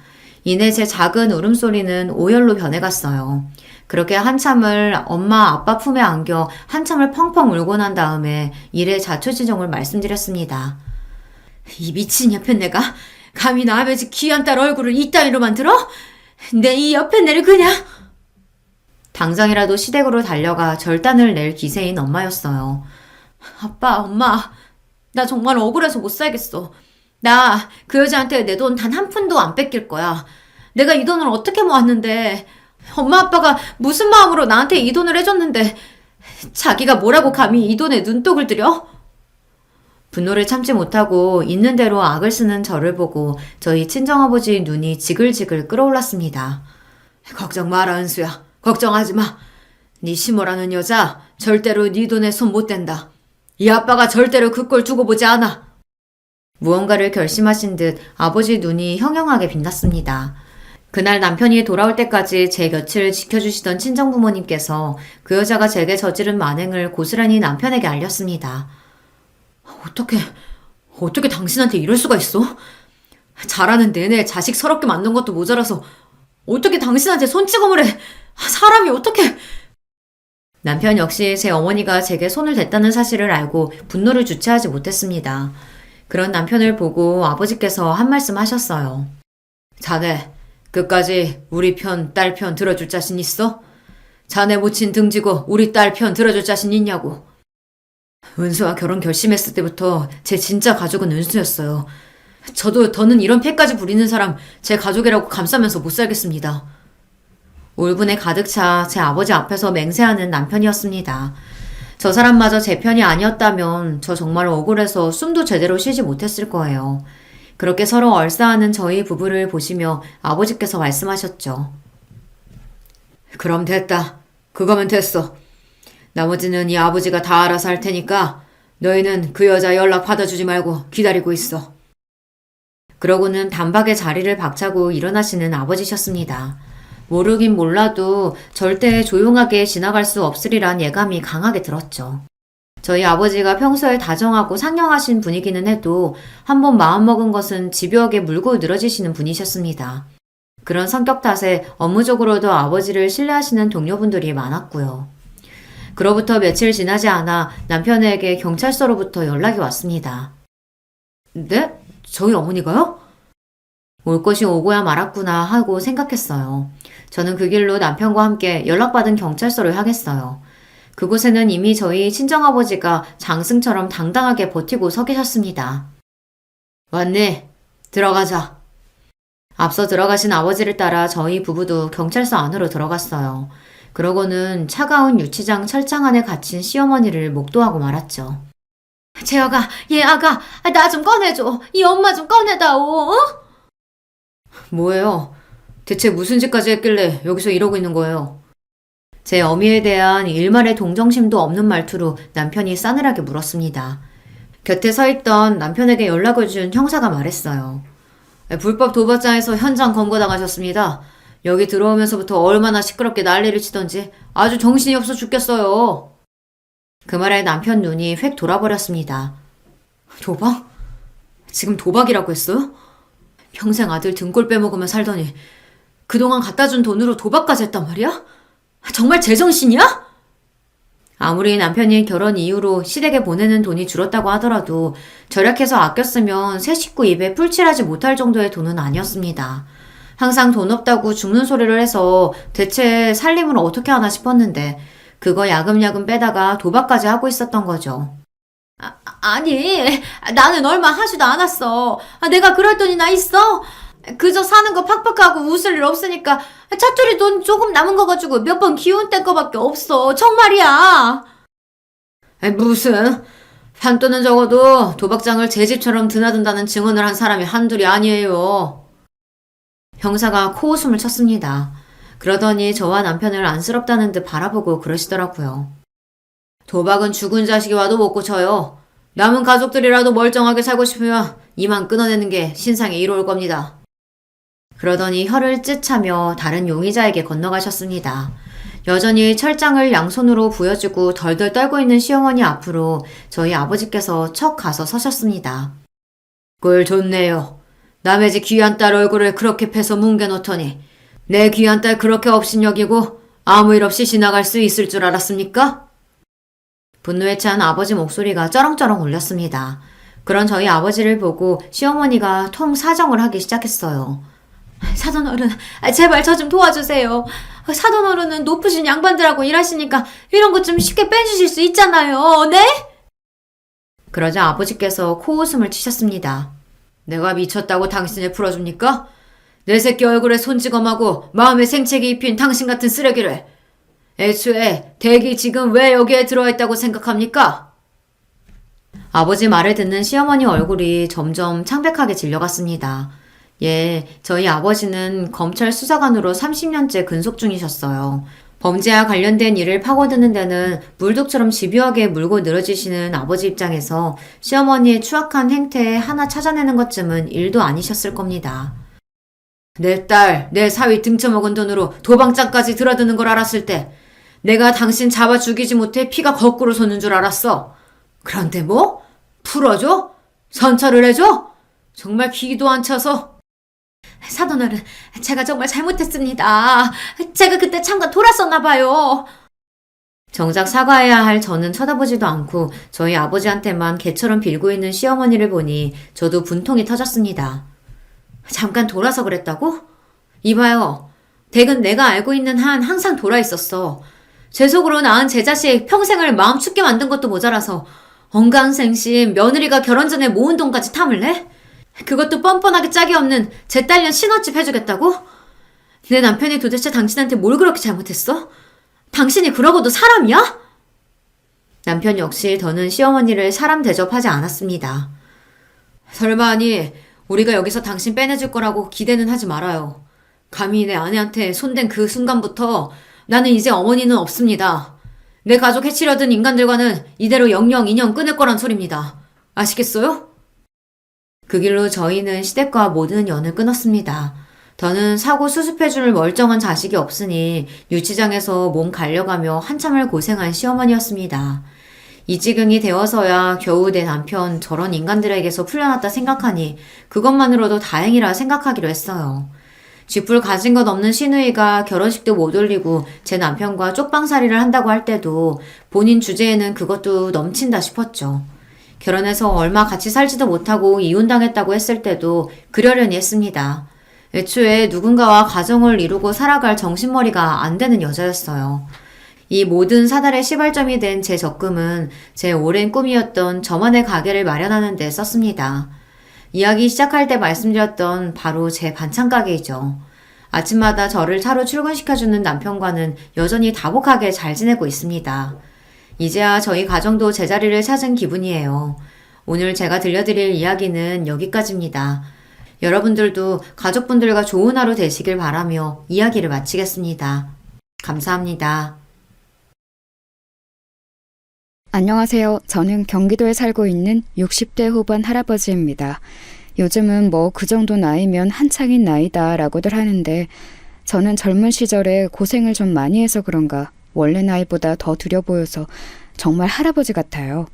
이내 제 작은 울음소리는 오열로 변해갔어요. 그렇게 한참을 엄마 아빠 품에 안겨 한참을 펑펑 울고 난 다음에 일의 자초지종을 말씀드렸습니다. 이 미친 옆에 내가 감히 나 아버지 귀한 딸 얼굴을 이따위로 만들어? 내 이 옆에 내를 그냥... 당장이라도 시댁으로 달려가 절단을 낼 기세인 엄마였어요. 아빠, 엄마, 나 정말 억울해서 못 살겠어. 나 그 여자한테 내 돈 단 한 푼도 안 뺏길 거야. 내가 이 돈을 어떻게 모았는데... 엄마 아빠가 무슨 마음으로 나한테 이 돈을 해줬는데 자기가 뭐라고 감히 이 돈에 눈독을 들여? 분노를 참지 못하고 있는 대로 악을 쓰는 저를 보고 저희 친정아버지 눈이 지글지글 끓어올랐습니다. 걱정 마라 은수야. 걱정하지 마. 네 시모라는 여자 절대로 네 돈에 손 못 댄다. 이 아빠가 절대로 그 꼴 두고 보지 않아. 무언가를 결심하신 듯 아버지 눈이 형형하게 빛났습니다. 그날 남편이 돌아올 때까지 제 곁을 지켜주시던 친정부모님께서 그 여자가 제게 저지른 만행을 고스란히 남편에게 알렸습니다. 어떻게 당신한테 이럴 수가 있어? 자라는 내내 자식 서럽게 만든 것도 모자라서 어떻게 당신한테 손찌검을 해? 사람이 어떻게... 남편 역시 제 어머니가 제게 손을 댔다는 사실을 알고 분노를 주체하지 못했습니다. 그런 남편을 보고 아버지께서 한 말씀 하셨어요. 자네, 끝까지 우리 편, 딸 편 들어줄 자신 있어? 자네 모친 등지고 우리 딸 편 들어줄 자신 있냐고. 은수와 결혼 결심했을 때부터 제 진짜 가족은 은수였어요. 저도 더는 이런 패까지 부리는 사람 제 가족이라고 감싸면서 못 살겠습니다. 울분에 가득 차 제 아버지 앞에서 맹세하는 남편이었습니다. 저 사람마저 제 편이 아니었다면 저 정말 억울해서 숨도 제대로 쉬지 못했을 거예요. 그렇게 서로 얼싸하는 저희 부부를 보시며 아버지께서 말씀하셨죠. 그럼 됐다. 그거면 됐어. 나머지는 이 아버지가 다 알아서 할 테니까 너희는 그 여자 연락 받아주지 말고 기다리고 있어. 그러고는 단박에 자리를 박차고 일어나시는 아버지셨습니다. 모르긴 몰라도 절대 조용하게 지나갈 수 없으리란 예감이 강하게 들었죠. 저희 아버지가 평소에 다정하고 상냥하신 분이기는 해도 한번 마음먹은 것은 집요하게 물고 늘어지시는 분이셨습니다. 그런 성격 탓에 업무적으로도 아버지를 신뢰하시는 동료분들이 많았고요. 그로부터 며칠 지나지 않아 남편에게 경찰서로부터 연락이 왔습니다. 네? 저희 어머니가요? 올 것이 오고야 말았구나 하고 생각했어요. 저는 그 길로 남편과 함께 연락받은 경찰서를 향했어요. 그곳에는 이미 저희 친정아버지가 장승처럼 당당하게 버티고 서 계셨습니다. 왔니? 들어가자. 앞서 들어가신 아버지를 따라 저희 부부도 경찰서 안으로 들어갔어요. 그러고는 차가운 유치장 철장 안에 갇힌 시어머니를 목도하고 말았죠. 재혁아, 얘 아가, 나 좀 꺼내줘. 이 엄마 좀 꺼내다오. 어? 뭐예요? 대체 무슨 짓까지 했길래 여기서 이러고 있는 거예요? 제 어미에 대한 일말의 동정심도 없는 말투로 남편이 싸늘하게 물었습니다. 곁에 서 있던 남편에게 연락을 준 형사가 말했어요. 불법 도박장에서 현장 검거당하셨습니다. 여기 들어오면서부터 얼마나 시끄럽게 난리를 치던지 아주 정신이 없어 죽겠어요. 그 말에 남편 눈이 획 돌아버렸습니다. 도박? 지금 도박이라고 했어요? 평생 아들 등골 빼먹으며 살더니 그동안 갖다 준 돈으로 도박까지 했단 말이야? 정말 제정신이야? 아무리 남편이 결혼 이후로 시댁에 보내는 돈이 줄었다고 하더라도 절약해서 아껴 쓰면 새 식구 입에 풀칠하지 못할 정도의 돈은 아니었습니다. 항상 돈 없다고 죽는 소리를 해서 대체 살림을 어떻게 하나 싶었는데 그거 야금야금 빼다가 도박까지 하고 있었던 거죠. 아니, 나는 얼마 하지도 않았어. 내가 그럴 돈이 나 있어? 그저 사는 거 팍팍하고 웃을 일 없으니까 차투리 돈 조금 남은 거 가지고 몇 번 기운 뗀 거밖에 없어. 정말이야. 무슨 판돈은 적어도 도박장을 제 집처럼 드나든다는 증언을 한 사람이 한둘이 아니에요. 형사가 코웃음을 쳤습니다. 그러더니 저와 남편을 안쓰럽다는 듯 바라보고 그러시더라고요. 도박은 죽은 자식이 와도 못 고쳐요. 남은 가족들이라도 멀쩡하게 살고 싶으면 이만 끊어내는 게 신상에 이로울 겁니다. 그러더니 혀를 찢차며 다른 용의자에게 건너가셨습니다. 여전히 철장을 양손으로 부여주고 덜덜 떨고 있는 시어머니 앞으로 저희 아버지께서 척 가서 서셨습니다. 꼴 좋네요. 남의 집 귀한 딸 얼굴을 그렇게 패서 뭉개놓더니 내 귀한 딸 그렇게 업신여기고 아무 일 없이 지나갈 수 있을 줄 알았습니까? 분노에 찬 아버지 목소리가 쩌렁쩌렁 울렸습니다. 그런 저희 아버지를 보고 시어머니가 통 사정을 하기 시작했어요. 사돈어른, 제발 저 좀 도와주세요. 사돈어른은 높으신 양반들하고 일하시니까 이런 것 좀 쉽게 빼주실 수 있잖아요. 네? 그러자 아버지께서 코웃음을 치셨습니다. 내가 미쳤다고 당신을 풀어줍니까? 내 새끼 얼굴에 손찌검하고 마음에 생채기 입힌 당신 같은 쓰레기를. 애초에 댁이 지금 왜 여기에 들어있다고 생각합니까? 아버지 말을 듣는 시어머니 얼굴이 점점 창백하게 질려갔습니다. 예, 저희 아버지는 검찰 수사관으로 30년째 근속 중이셨어요. 범죄와 관련된 일을 파고드는 데는 물독처럼 집요하게 물고 늘어지시는 아버지 입장에서 시어머니의 추악한 행태에 하나 찾아내는 것쯤은 일도 아니셨을 겁니다. 내 딸, 내 사위 등쳐먹은 돈으로 도방장까지 들어드는 걸 알았을 때 내가 당신 잡아 죽이지 못해 피가 거꾸로 솟는 줄 알았어. 그런데 뭐? 풀어줘? 선처를 해줘? 정말 기도 안 차서. 사돈어른, 제가 정말 잘못했습니다. 제가 그때 잠깐 돌았었나 봐요. 정작 사과해야 할 저는 쳐다보지도 않고 저희 아버지한테만 개처럼 빌고 있는 시어머니를 보니 저도 분통이 터졌습니다. 잠깐 돌아서 그랬다고? 이봐요. 댁은 내가 알고 있는 한 항상 돌아 있었어. 제 속으로 낳은 제 자식 평생을 마음 춥게 만든 것도 모자라서 언강생심 며느리가 결혼 전에 모은 돈까지 탐을 내? 그것도 뻔뻔하게 짝이 없는 제 딸년 신혼집 해주겠다고? 내 남편이 도대체 당신한테 뭘 그렇게 잘못했어? 당신이 그러고도 사람이야? 남편 역시 더는 시어머니를 사람 대접하지 않았습니다. 설마하니 우리가 여기서 당신 빼내줄 거라고 기대는 하지 말아요. 감히 내 아내한테 손댄 그 순간부터 나는 이제 어머니는 없습니다. 내 가족 해치려던 인간들과는 이대로 영영 인연 끊을 거란 소리입니다. 아시겠어요? 그 길로 저희는 시댁과 모든 연을 끊었습니다. 더는 사고 수습해줄 멀쩡한 자식이 없으니 유치장에서 몸 갈려가며 한참을 고생한 시어머니였습니다. 이 지경이 되어서야 겨우 내 남편 저런 인간들에게서 풀려났다 생각하니 그것만으로도 다행이라 생각하기로 했어요. 쥐뿔 가진 것 없는 시누이가 결혼식도 못 올리고 제 남편과 쪽방살이를 한다고 할 때도 본인 주제에는 그것도 넘친다 싶었죠. 결혼해서 얼마 같이 살지도 못하고 이혼당했다고 했을 때도 그러려니 했습니다. 애초에 누군가와 가정을 이루고 살아갈 정신머리가 안 되는 여자였어요. 이 모든 사달의 시발점이 된 제 적금은 제 오랜 꿈이었던 저만의 가게를 마련하는 데 썼습니다. 이야기 시작할 때 말씀드렸던 바로 제 반찬 가게이죠. 아침마다 저를 차로 출근시켜주는 남편과는 여전히 다복하게 잘 지내고 있습니다. 이제야 저희 가정도 제자리를 찾은 기분이에요. 오늘 제가 들려드릴 이야기는 여기까지입니다. 여러분들도 가족분들과 좋은 하루 되시길 바라며 이야기를 마치겠습니다. 감사합니다. 안녕하세요. 저는 경기도에 살고 있는 60대 후반 할아버지입니다. 요즘은 뭐 그 정도 나이면 한창인 나이다 라고들 하는데 저는 젊은 시절에 고생을 좀 많이 해서 그런가 원래 나이보다 더 들여 보여서 정말 할아버지 같아요.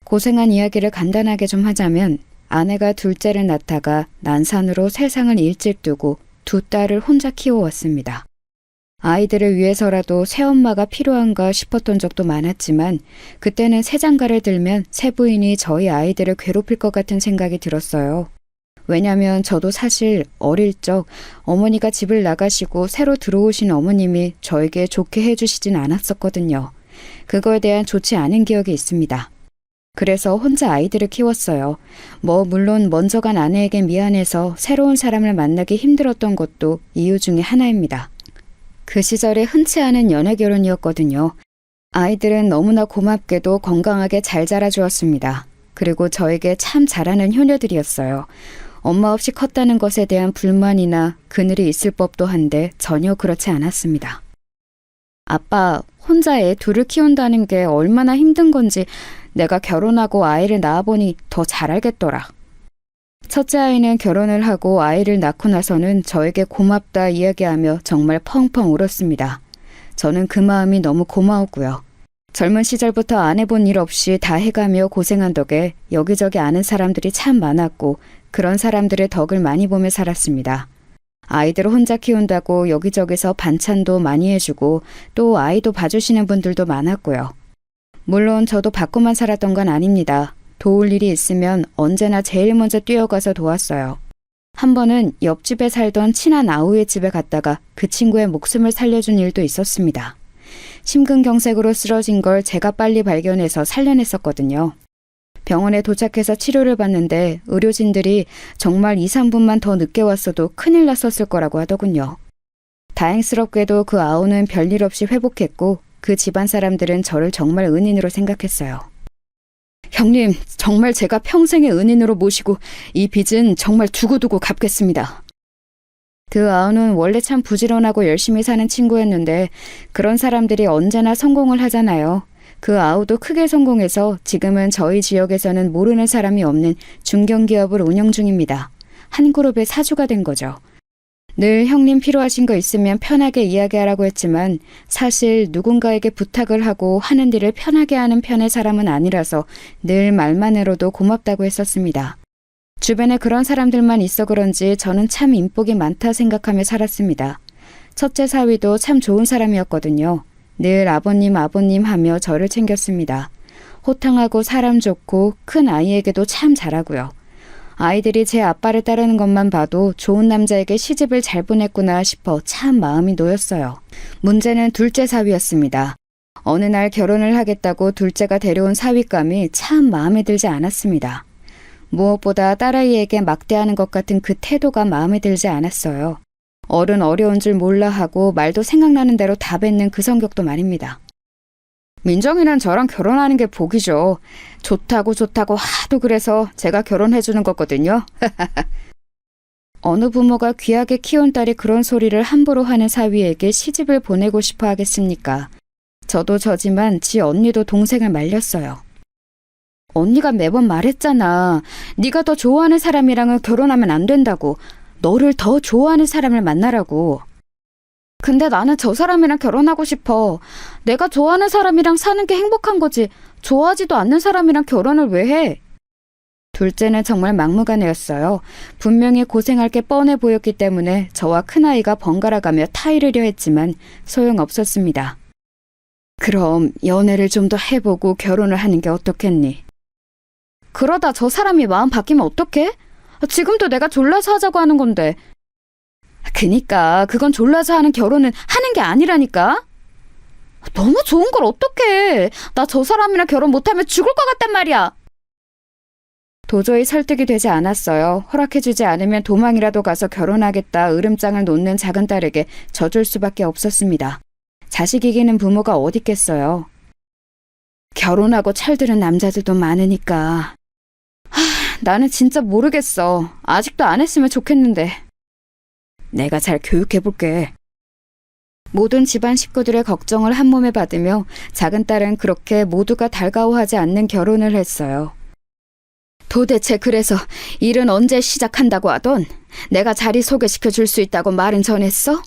고생한 이야기를 간단하게 좀 하자면 아내가 둘째를 낳다가 난산으로 세상을 일찍 두고 두 딸을 혼자 키워왔습니다. 아이들을 위해서라도 새엄마가 필요한가 싶었던 적도 많았지만 그때는 새장가를 들면 새부인이 저희 아이들을 괴롭힐 것 같은 생각이 들었어요. 왜냐면 저도 사실 어릴 적 어머니가 집을 나가시고 새로 들어오신 어머님이 저에게 좋게 해주시진 않았었거든요. 그거에 대한 좋지 않은 기억이 있습니다. 그래서 혼자 아이들을 키웠어요. 물론 먼저 간 아내에게 미안해서 새로운 사람을 만나기 힘들었던 것도 이유 중에 하나입니다. 그 시절에 흔치 않은 연애 결혼이었거든요. 아이들은 너무나 고맙게도 건강하게 잘 자라주었습니다. 그리고 저에게 참 잘하는 효녀들이었어요. 엄마 없이 컸다는 것에 대한 불만이나 그늘이 있을 법도 한데 전혀 그렇지 않았습니다. 아빠, 혼자 애 둘을 키운다는 게 얼마나 힘든 건지 내가 결혼하고 아이를 낳아보니 더 잘 알겠더라. 첫째 아이는 결혼을 하고 아이를 낳고 나서는 저에게 고맙다 이야기하며 정말 펑펑 울었습니다. 저는 그 마음이 너무 고마웠고요. 젊은 시절부터 안 해본 일 없이 다 해가며 고생한 덕에 여기저기 아는 사람들이 참 많았고 그런 사람들의 덕을 많이 보며 살았습니다. 아이들을 혼자 키운다고 여기저기서 반찬도 많이 해주고 또 아이도 봐주시는 분들도 많았고요. 물론 저도 받고만 살았던 건 아닙니다. 도울 일이 있으면 언제나 제일 먼저 뛰어가서 도왔어요. 한 번은 옆집에 살던 친한 아우의 집에 갔다가 그 친구의 목숨을 살려준 일도 있었습니다. 심근경색으로 쓰러진 걸 제가 빨리 발견해서 살려냈었거든요. 병원에 도착해서 치료를 받는데 의료진들이 정말 2, 3분만 더 늦게 왔어도 큰일 났었을 거라고 하더군요. 다행스럽게도 그 아우는 별일 없이 회복했고 그 집안 사람들은 저를 정말 은인으로 생각했어요. 형님, 정말 제가 평생의 은인으로 모시고 이 빚은 정말 두고두고 갚겠습니다. 그 아우는 원래 참 부지런하고 열심히 사는 친구였는데 그런 사람들이 언제나 성공을 하잖아요. 그 아우도 크게 성공해서 지금은 저희 지역에서는 모르는 사람이 없는 중견기업을 운영 중입니다. 한 그룹의 사주가 된 거죠. 늘 형님 필요하신 거 있으면 편하게 이야기하라고 했지만 사실 누군가에게 부탁을 하고 하는 일을 편하게 하는 편의 사람은 아니라서 늘 말만으로도 고맙다고 했었습니다. 주변에 그런 사람들만 있어 그런지 저는 참 인복이 많다 생각하며 살았습니다. 첫째 사위도 참 좋은 사람이었거든요. 늘 아버님 하며 저를 챙겼습니다. 호탕하고 사람 좋고 큰 아이에게도 참 잘하고요. 아이들이 제 아빠를 따르는 것만 봐도 좋은 남자에게 시집을 잘 보냈구나 싶어 참 마음이 놓였어요. 문제는 둘째 사위였습니다. 어느 날 결혼을 하겠다고 둘째가 데려온 사위감이 참 마음에 들지 않았습니다. 무엇보다 딸아이에게 막대하는 것 같은 그 태도가 마음에 들지 않았어요. 어른 어려운 줄 몰라 하고 말도 생각나는 대로 다 뱉는 그 성격도 말입니다. 민정이는 저랑 결혼하는 게 복이죠. 좋다고 하도 그래서 제가 결혼해주는 거거든요. 어느 부모가 귀하게 키운 딸이 그런 소리를 함부로 하는 사위에게 시집을 보내고 싶어 하겠습니까? 저도 저지만 지 언니도 동생을 말렸어요. 언니가 매번 말했잖아. 네가 더 좋아하는 사람이랑은 결혼하면 안 된다고. 너를 더 좋아하는 사람을 만나라고. 근데 나는 저 사람이랑 결혼하고 싶어. 내가 좋아하는 사람이랑 사는 게 행복한 거지. 좋아하지도 않는 사람이랑 결혼을 왜 해? 둘째는 정말 막무가내였어요. 분명히 고생할 게 뻔해 보였기 때문에 저와 큰아이가 번갈아가며 타이르려 했지만 소용없었습니다. 그럼 연애를 좀 더 해보고 결혼을 하는 게 어떻겠니? 그러다 저 사람이 마음 바뀌면 어떡해? 지금도 내가 졸라서 하자고 하는 건데. 그니까 그건 졸라서 하는 결혼은 하는 게 아니라니까. 너무 좋은 걸 어떡해. 나 저 사람이랑 결혼 못하면 죽을 것 같단 말이야. 도저히 설득이 되지 않았어요. 허락해주지 않으면 도망이라도 가서 결혼하겠다 으름장을 놓는 작은 딸에게 져줄 수밖에 없었습니다. 자식 이기는 부모가 어딨겠어요. 결혼하고 철드는 남자들도 많으니까. 나는 진짜 모르겠어. 아직도 안 했으면 좋겠는데. 내가 잘 교육해볼게. 모든 집안 식구들의 걱정을 한 몸에 받으며 작은 딸은 그렇게 모두가 달가워하지 않는 결혼을 했어요. 도대체 그래서 일은 언제 시작한다고 하던? 내가 자리 소개시켜 줄 수 있다고 말은 전했어?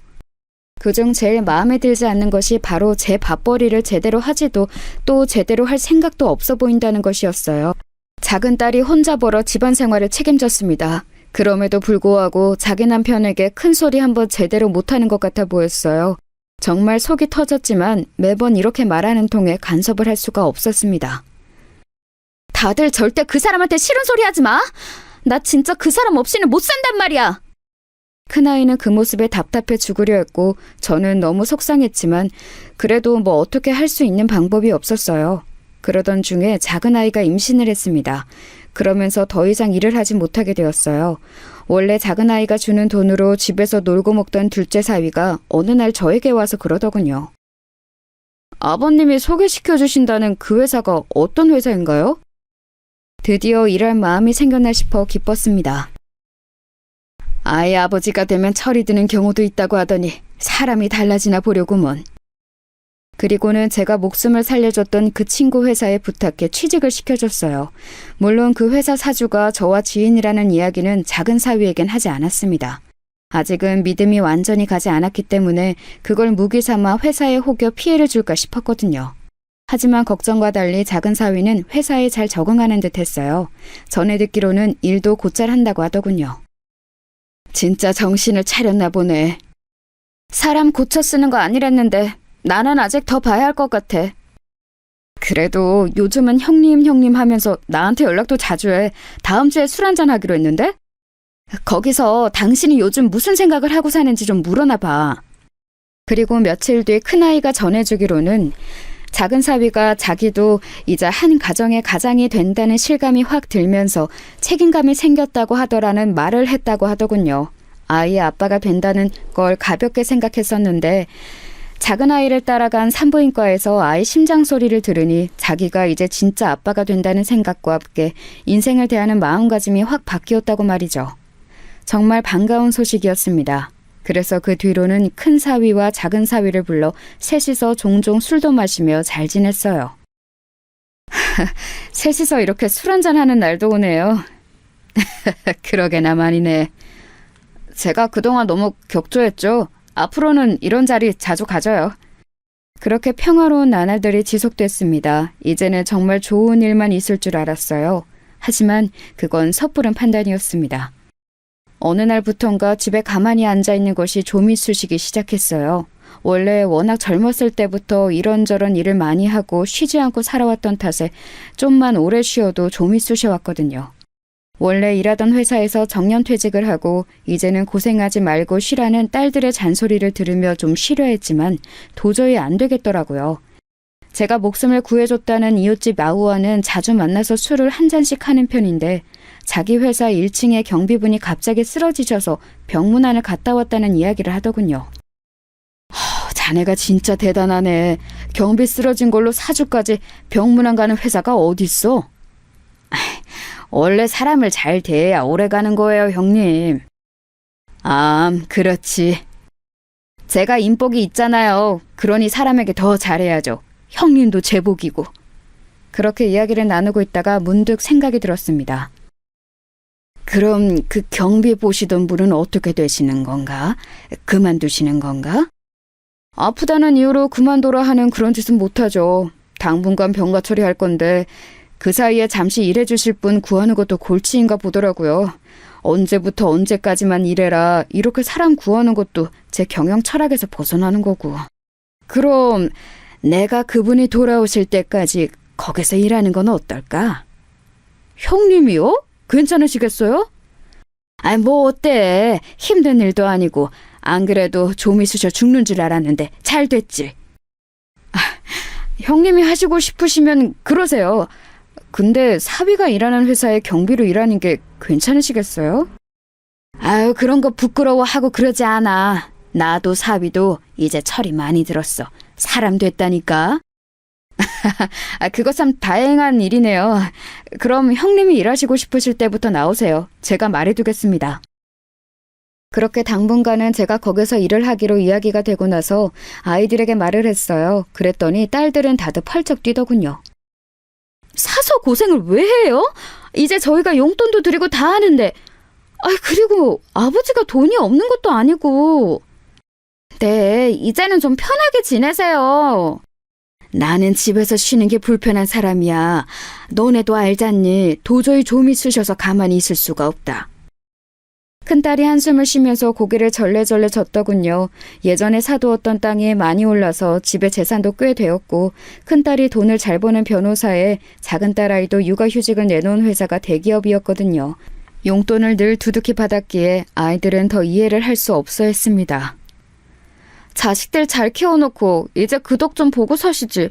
그중 제일 마음에 들지 않는 것이 바로 제 밥벌이를 제대로 하지도 또 제대로 할 생각도 없어 보인다는 것이었어요. 작은 딸이 혼자 벌어 집안 생활을 책임졌습니다. 그럼에도 불구하고 자기 남편에게 큰 소리 한번 제대로 못하는 것 같아 보였어요. 정말 속이 터졌지만 매번 이렇게 말하는 통에 간섭을 할 수가 없었습니다. 다들 절대 그 사람한테 싫은 소리 하지 마. 나 진짜 그 사람 없이는 못 산단 말이야. 큰아이는 그 모습에 답답해 죽으려 했고 저는 너무 속상했지만 그래도 뭐 어떻게 할 수 있는 방법이 없었어요. 그러던 중에 작은 아이가 임신을 했습니다. 그러면서 더 이상 일을 하지 못하게 되었어요. 원래 작은 아이가 주는 돈으로 집에서 놀고 먹던 둘째 사위가 어느 날 저에게 와서 그러더군요. 아버님이 소개시켜 주신다는 그 회사가 어떤 회사인가요? 드디어 일할 마음이 생겼나 싶어 기뻤습니다. 아이 아버지가 되면 철이 드는 경우도 있다고 하더니 사람이 달라지나 보려구먼. 그리고는 제가 목숨을 살려줬던 그 친구 회사에 부탁해 취직을 시켜줬어요. 물론 그 회사 사주가 저와 지인이라는 이야기는 작은 사위에겐 하지 않았습니다. 아직은 믿음이 완전히 가지 않았기 때문에 그걸 무기 삼아 회사에 혹여 피해를 줄까 싶었거든요. 하지만 걱정과 달리 작은 사위는 회사에 잘 적응하는 듯 했어요. 전에 듣기로는 일도 곧잘 한다고 하더군요. 진짜 정신을 차렸나 보네. 사람 고쳐 쓰는 거 아니랬는데 나는 아직 더 봐야 할 것 같아. 그래도 요즘은 형님 하면서 나한테 연락도 자주 해. 다음 주에 술 한잔 하기로 했는데? 거기서 당신이 요즘 무슨 생각을 하고 사는지 좀 물어나 봐. 그리고 며칠 뒤 큰아이가 전해주기로는 작은 사위가 자기도 이제 한 가정의 가장이 된다는 실감이 확 들면서 책임감이 생겼다고 하더라는 말을 했다고 하더군요. 아이의 아빠가 된다는 걸 가볍게 생각했었는데 작은 아이를 따라간 산부인과에서 아이 심장 소리를 들으니 자기가 이제 진짜 아빠가 된다는 생각과 함께 인생을 대하는 마음가짐이 확 바뀌었다고 말이죠. 정말 반가운 소식이었습니다. 그래서 그 뒤로는 큰 사위와 작은 사위를 불러 셋이서 종종 술도 마시며 잘 지냈어요. 셋이서 이렇게 술 한잔하는 날도 오네요. 그러게나 말이네. 제가 그동안 너무 격조했죠. 앞으로는 이런 자리 자주 가져요. 그렇게 평화로운 나날들이 지속됐습니다. 이제는 정말 좋은 일만 있을 줄 알았어요. 하지만 그건 섣부른 판단이었습니다. 어느 날부턴가 집에 가만히 앉아있는 것이 조미쑤시기 시작했어요. 원래 워낙 젊었을 때부터 이런저런 일을 많이 하고 쉬지 않고 살아왔던 탓에 좀만 오래 쉬어도 조미쑤셔왔거든요. 원래 일하던 회사에서 정년퇴직을 하고 이제는 고생하지 말고 쉬라는 딸들의 잔소리를 들으며 좀 쉬려 했지만 도저히 안 되겠더라고요. 제가 목숨을 구해줬다는 이웃집 아우와는 자주 만나서 술을 한 잔씩 하는 편인데 자기 회사 1층에 경비분이 갑자기 쓰러지셔서 병문안을 갔다 왔다는 이야기를 하더군요. 자네가 진짜 대단하네. 경비 쓰러진 걸로 사주까지 병문안 가는 회사가 어딨어? 원래 사람을 잘 대해야 오래 가는 거예요, 형님. 그렇지. 제가 인복이 있잖아요. 그러니 사람에게 더 잘해야죠. 형님도 제복이고. 그렇게 이야기를 나누고 있다가 문득 생각이 들었습니다. 그럼 그 경비 보시던 분은 어떻게 되시는 건가? 그만두시는 건가? 아프다는 이유로 그만둬라 하는 그런 짓은 못하죠. 당분간 병가 처리할 건데 그 사이에 잠시 일해주실 분 구하는 것도 골치인가 보더라고요. 언제부터 언제까지만 일해라 이렇게 사람 구하는 것도 제 경영 철학에서 벗어나는 거고. 그럼 내가 그분이 돌아오실 때까지 거기서 일하는 건 어떨까? 형님이요? 괜찮으시겠어요? 뭐 어때? 힘든 일도 아니고 안 그래도 좀이 쑤셔 죽는 줄 알았는데 잘 됐지. 형님이 하시고 싶으시면 그러세요. 근데 사위가 일하는 회사에 경비로 일하는 게 괜찮으시겠어요? 그런 거 부끄러워하고 그러지 않아. 나도 사위도 이제 철이 많이 들었어. 사람 됐다니까. 그거 참 다행한 일이네요. 그럼 형님이 일하시고 싶으실 때부터 나오세요. 제가 말해두겠습니다. 그렇게 당분간은 제가 거기서 일을 하기로 이야기가 되고 나서 아이들에게 말을 했어요. 그랬더니 딸들은 다들 펄쩍 뛰더군요. 사서 고생을 왜 해요? 이제 저희가 용돈도 드리고 다 하는데. 그리고 아버지가 돈이 없는 것도 아니고. 네, 이제는 좀 편하게 지내세요. 나는 집에서 쉬는 게 불편한 사람이야. 너네도 알잖니. 도저히 좀이 쑤셔서 가만히 있을 수가 없다. 큰딸이 한숨을 쉬면서 고개를 절레절레 젓더군요. 예전에 사두었던 땅이 많이 올라서 집에 재산도 꽤 되었고 큰딸이 돈을 잘 버는 변호사에 작은 딸아이도 육아휴직을 내놓은 회사가 대기업이었거든요. 용돈을 늘 두둑히 받았기에 아이들은 더 이해를 할 수 없어 했습니다. 자식들 잘 키워놓고 이제 그 덕 좀 보고 사시지.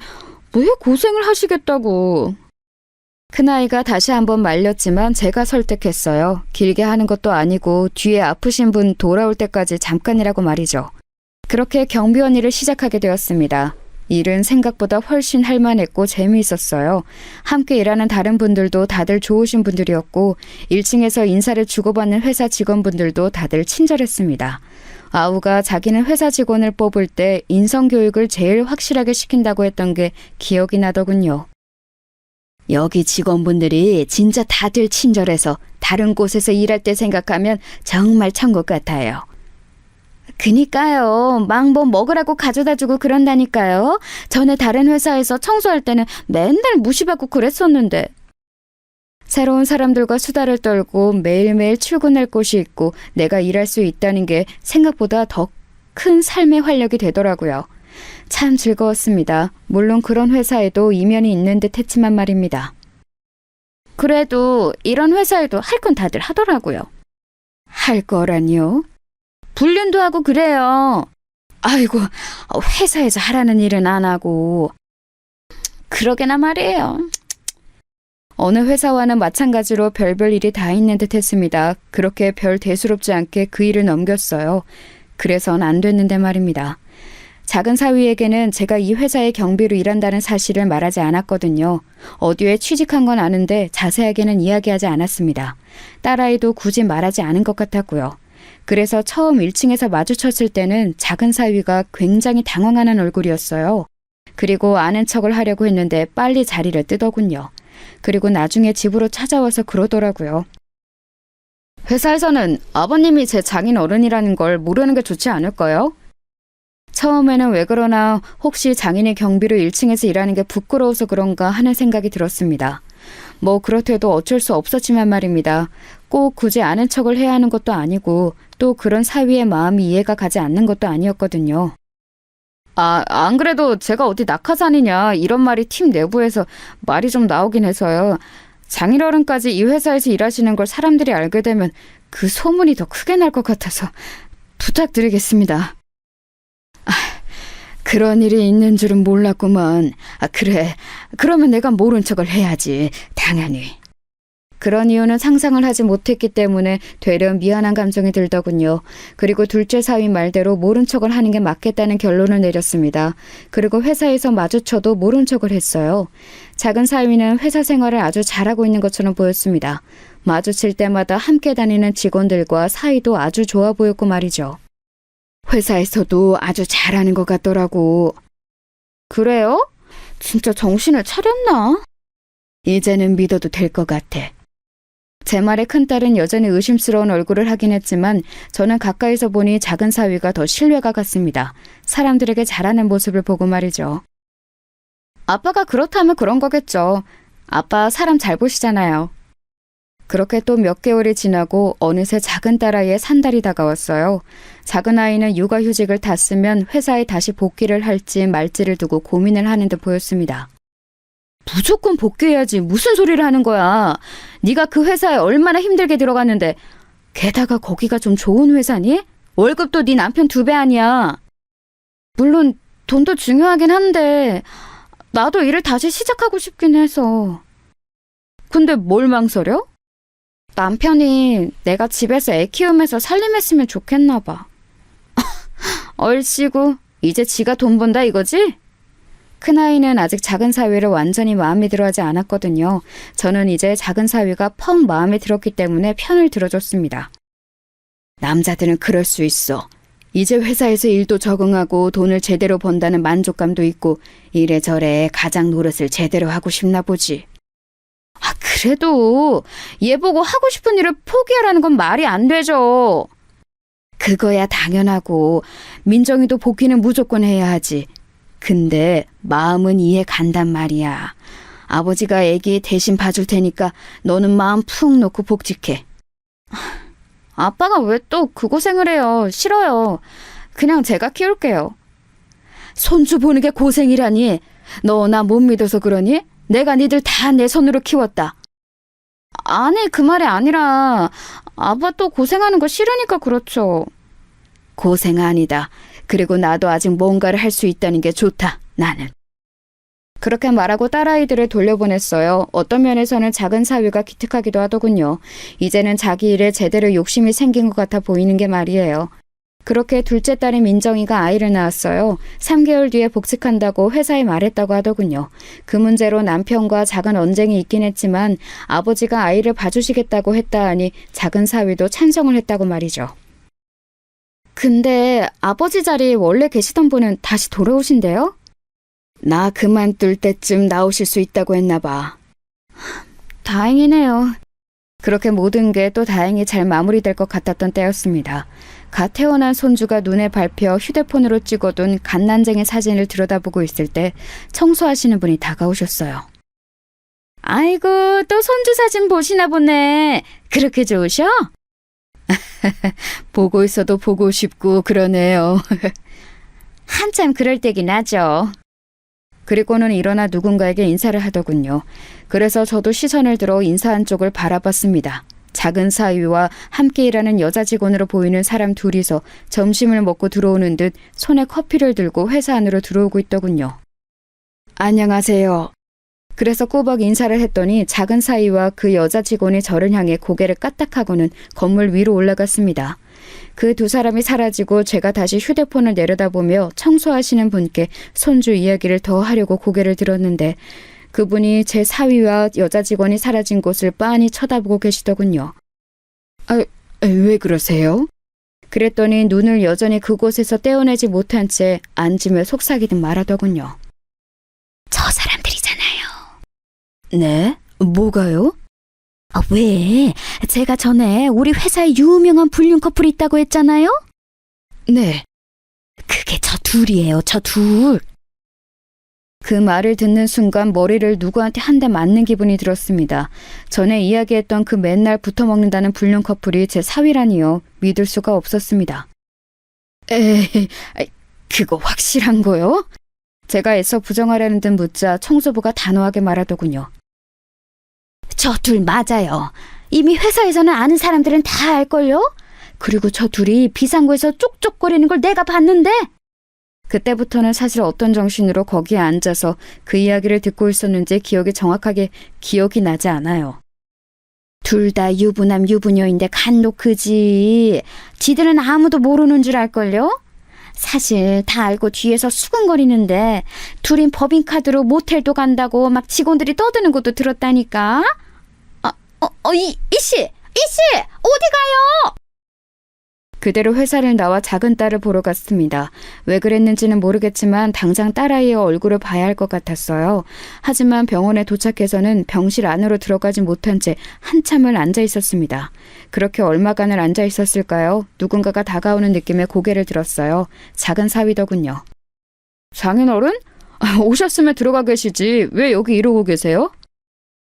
왜 고생을 하시겠다고. 큰아이가 다시 한번 말렸지만 제가 설득했어요. 길게 하는 것도 아니고 뒤에 아프신 분 돌아올 때까지 잠깐이라고 말이죠. 그렇게 경비원 일을 시작하게 되었습니다. 일은 생각보다 훨씬 할만했고 재미있었어요. 함께 일하는 다른 분들도 다들 좋으신 분들이었고 1층에서 인사를 주고받는 회사 직원분들도 다들 친절했습니다. 아우가 자기는 회사 직원을 뽑을 때 인성교육을 제일 확실하게 시킨다고 했던 게 기억이 나더군요. 여기 직원분들이 진짜 다들 친절해서 다른 곳에서 일할 때 생각하면 정말 천국 같아요. 그니까요. 막 뭐 먹으라고 가져다 주고 그런다니까요. 전에 다른 회사에서 청소할 때는 맨날 무시받고 그랬었는데. 새로운 사람들과 수다를 떨고 매일매일 출근할 곳이 있고 내가 일할 수 있다는 게 생각보다 더 큰 삶의 활력이 되더라고요. 참 즐거웠습니다. 물론 그런 회사에도 이면이 있는 듯 했지만 말입니다. 그래도 이런 회사에도 할 건 다들 하더라고요. 할 거라니요? 불륜도 하고 그래요. 아이고, 회사에서 하라는 일은 안 하고. 그러게나 말이에요. 어느 회사와는 마찬가지로 별별 일이 다 있는 듯 했습니다. 그렇게 별 대수롭지 않게 그 일을 넘겼어요. 그래선 안 됐는데 말입니다. 작은 사위에게는 제가 이 회사의 경비로 일한다는 사실을 말하지 않았거든요. 어디에 취직한 건 아는데 자세하게는 이야기하지 않았습니다. 딸아이도 굳이 말하지 않은 것 같았고요. 그래서 처음 1층에서 마주쳤을 때는 작은 사위가 굉장히 당황하는 얼굴이었어요. 그리고 아는 척을 하려고 했는데 빨리 자리를 뜨더군요. 그리고 나중에 집으로 찾아와서 그러더라고요. 회사에서는 아버님이 제 장인 어른이라는 걸 모르는 게 좋지 않을까요? 처음에는 왜 그러나 혹시 장인의 경비로 1층에서 일하는 게 부끄러워서 그런가 하는 생각이 들었습니다. 뭐 그렇대도 어쩔 수 없었지만 말입니다. 꼭 굳이 아는 척을 해야 하는 것도 아니고 또 그런 사위의 마음이 이해가 가지 않는 것도 아니었거든요. 안 그래도 제가 어디 낙하산이냐 이런 말이 팀 내부에서 말이 좀 나오긴 해서요. 장인어른까지 이 회사에서 일하시는 걸 사람들이 알게 되면 그 소문이 더 크게 날 것 같아서 부탁드리겠습니다. 그런 일이 있는 줄은 몰랐구먼. 그래. 그러면 내가 모른 척을 해야지. 당연히. 그런 이유는 상상을 하지 못했기 때문에 되려 미안한 감정이 들더군요. 그리고 둘째 사위 말대로 모른 척을 하는 게 맞겠다는 결론을 내렸습니다. 그리고 회사에서 마주쳐도 모른 척을 했어요. 작은 사위는 회사 생활을 아주 잘하고 있는 것처럼 보였습니다. 마주칠 때마다 함께 다니는 직원들과 사이도 아주 좋아 보였고 말이죠. 회사에서도 아주 잘하는 것 같더라고. 그래요? 진짜 정신을 차렸나? 이제는 믿어도 될 것 같아. 제 말에 큰딸은 여전히 의심스러운 얼굴을 하긴 했지만 저는 가까이서 보니 작은 사위가 더 신뢰가 갔습니다. 사람들에게 잘하는 모습을 보고 말이죠. 아빠가 그렇다면 그런 거겠죠. 아빠 사람 잘 보시잖아요. 그렇게 또 몇 개월이 지나고 어느새 작은 딸아이의 산달이 다가왔어요. 작은 아이는 육아휴직을 다 쓰면 회사에 다시 복귀를 할지 말지를 두고 고민을 하는 듯 보였습니다. 무조건 복귀해야지. 무슨 소리를 하는 거야. 네가 그 회사에 얼마나 힘들게 들어갔는데. 게다가 거기가 좀 좋은 회사니? 월급도 네 남편 2배 아니야. 물론 돈도 중요하긴 한데 나도 일을 다시 시작하고 싶긴 해서. 근데 뭘 망설여? 남편이 내가 집에서 애 키우면서 살림했으면 좋겠나 봐. 얼씨구, 이제 지가 돈 번다 이거지? 큰아이는 아직 작은 사위를 완전히 마음에 들어하지 않았거든요. 저는 이제 작은 사위가 펑 마음에 들었기 때문에 편을 들어줬습니다. 남자들은 그럴 수 있어. 이제 회사에서 일도 적응하고 돈을 제대로 번다는 만족감도 있고 이래저래 가장 노릇을 제대로 하고 싶나 보지. 아, 그래도 얘 보고 하고 싶은 일을 포기하라는 건 말이 안 되죠. 그거야 당연하고 민정이도 복귀는 무조건 해야 하지. 근데 마음은 이해 간단 말이야. 아버지가 애기 대신 봐줄 테니까 너는 마음 푹 놓고 복직해. 아빠가 왜 또 그 고생을 해요. 싫어요. 그냥 제가 키울게요. 손주 보는 게 고생이라니. 너 나 못 믿어서 그러니? 내가 니들 다 내 손으로 키웠다. 아니, 그 말이 아니라 아빠 또 고생하는 거 싫으니까 그렇죠. 고생 아니다. 그리고 나도 아직 뭔가를 할 수 있다는 게 좋다, 나는. 그렇게 말하고 딸아이들을 돌려보냈어요. 어떤 면에서는 작은 사위가 기특하기도 하더군요. 이제는 자기 일에 제대로 욕심이 생긴 것 같아 보이는 게 말이에요. 그렇게 둘째 딸인 민정이가 아이를 낳았어요. 3개월 뒤에 복직한다고 회사에 말했다고 하더군요. 그 문제로 남편과 작은 언쟁이 있긴 했지만 아버지가 아이를 봐주시겠다고 했다 하니 작은 사위도 찬성을 했다고 말이죠. 근데 아버지 자리 원래 계시던 분은 다시 돌아오신대요? 나 그만둘 때쯤 나오실 수 있다고 했나 봐. 다행이네요. 그렇게 모든 게 또 다행히 잘 마무리될 것 같았던 때였습니다. 갓 태어난 손주가 눈에 밟혀 휴대폰으로 찍어둔 갓난쟁이 사진을 들여다보고 있을 때 청소하시는 분이 다가오셨어요. 아이고, 또 손주 사진 보시나 보네. 그렇게 좋으셔? 보고 있어도 보고 싶고 그러네요. 한참 그럴 때긴 하죠. 그리고는 일어나 누군가에게 인사를 하더군요. 그래서 저도 시선을 들어 인사한 쪽을 바라봤습니다. 작은 사위와 함께 일하는 여자 직원으로 보이는 사람 둘이서 점심을 먹고 들어오는 듯 손에 커피를 들고 회사 안으로 들어오고 있더군요. 안녕하세요. 그래서 꾸벅 인사를 했더니 작은 사위와 그 여자 직원이 저를 향해 고개를 까딱하고는 건물 위로 올라갔습니다. 그 두 사람이 사라지고 제가 다시 휴대폰을 내려다보며 청소하시는 분께 손주 이야기를 더 하려고 고개를 들었는데 그분이 제 사위와 여자 직원이 사라진 곳을 빤히 쳐다보고 계시더군요. 왜 그러세요? 그랬더니 눈을 여전히 그곳에서 떼어내지 못한 채 앉으며 속삭이듯 말하더군요. 저 사람들이잖아요. 네? 뭐가요? 왜? 제가 전에 우리 회사에 유명한 불륜 커플이 있다고 했잖아요? 네. 그게 저 둘이에요, 저 둘. 그 말을 듣는 순간 머리를 누구한테 한 대 맞는 기분이 들었습니다. 전에 이야기했던 그 맨날 붙어먹는다는 불륜 커플이 제 사위라니요. 믿을 수가 없었습니다. 에이, 그거 확실한 거요? 제가 애써 부정하려는 듯 묻자 청소부가 단호하게 말하더군요. 저 둘 맞아요. 이미 회사에서는 아는 사람들은 다 알걸요? 그리고 저 둘이 비상구에서 쪽쪽거리는 걸 내가 봤는데? 그때부터는 사실 어떤 정신으로 거기에 앉아서 그 이야기를 듣고 있었는지 기억이 정확하게 기억이 나지 않아요. 둘 다 유부남 유부녀인데 간도 크지. 지들은 아무도 모르는 줄 알걸요? 사실 다 알고 뒤에서 수근거리는데 둘인 법인카드로 모텔도 간다고 막 직원들이 떠드는 것도 들었다니까. 이씨! 어디 가요? 그대로 회사를 나와 작은 딸을 보러 갔습니다. 왜 그랬는지는 모르겠지만 당장 딸아이의 얼굴을 봐야 할 것 같았어요. 하지만 병원에 도착해서는 병실 안으로 들어가지 못한 채 한참을 앉아 있었습니다. 그렇게 얼마간을 앉아 있었을까요? 누군가가 다가오는 느낌에 고개를 들었어요. 작은 사위더군요. 장인어른? 오셨으면 들어가 계시지. 왜 여기 이러고 계세요?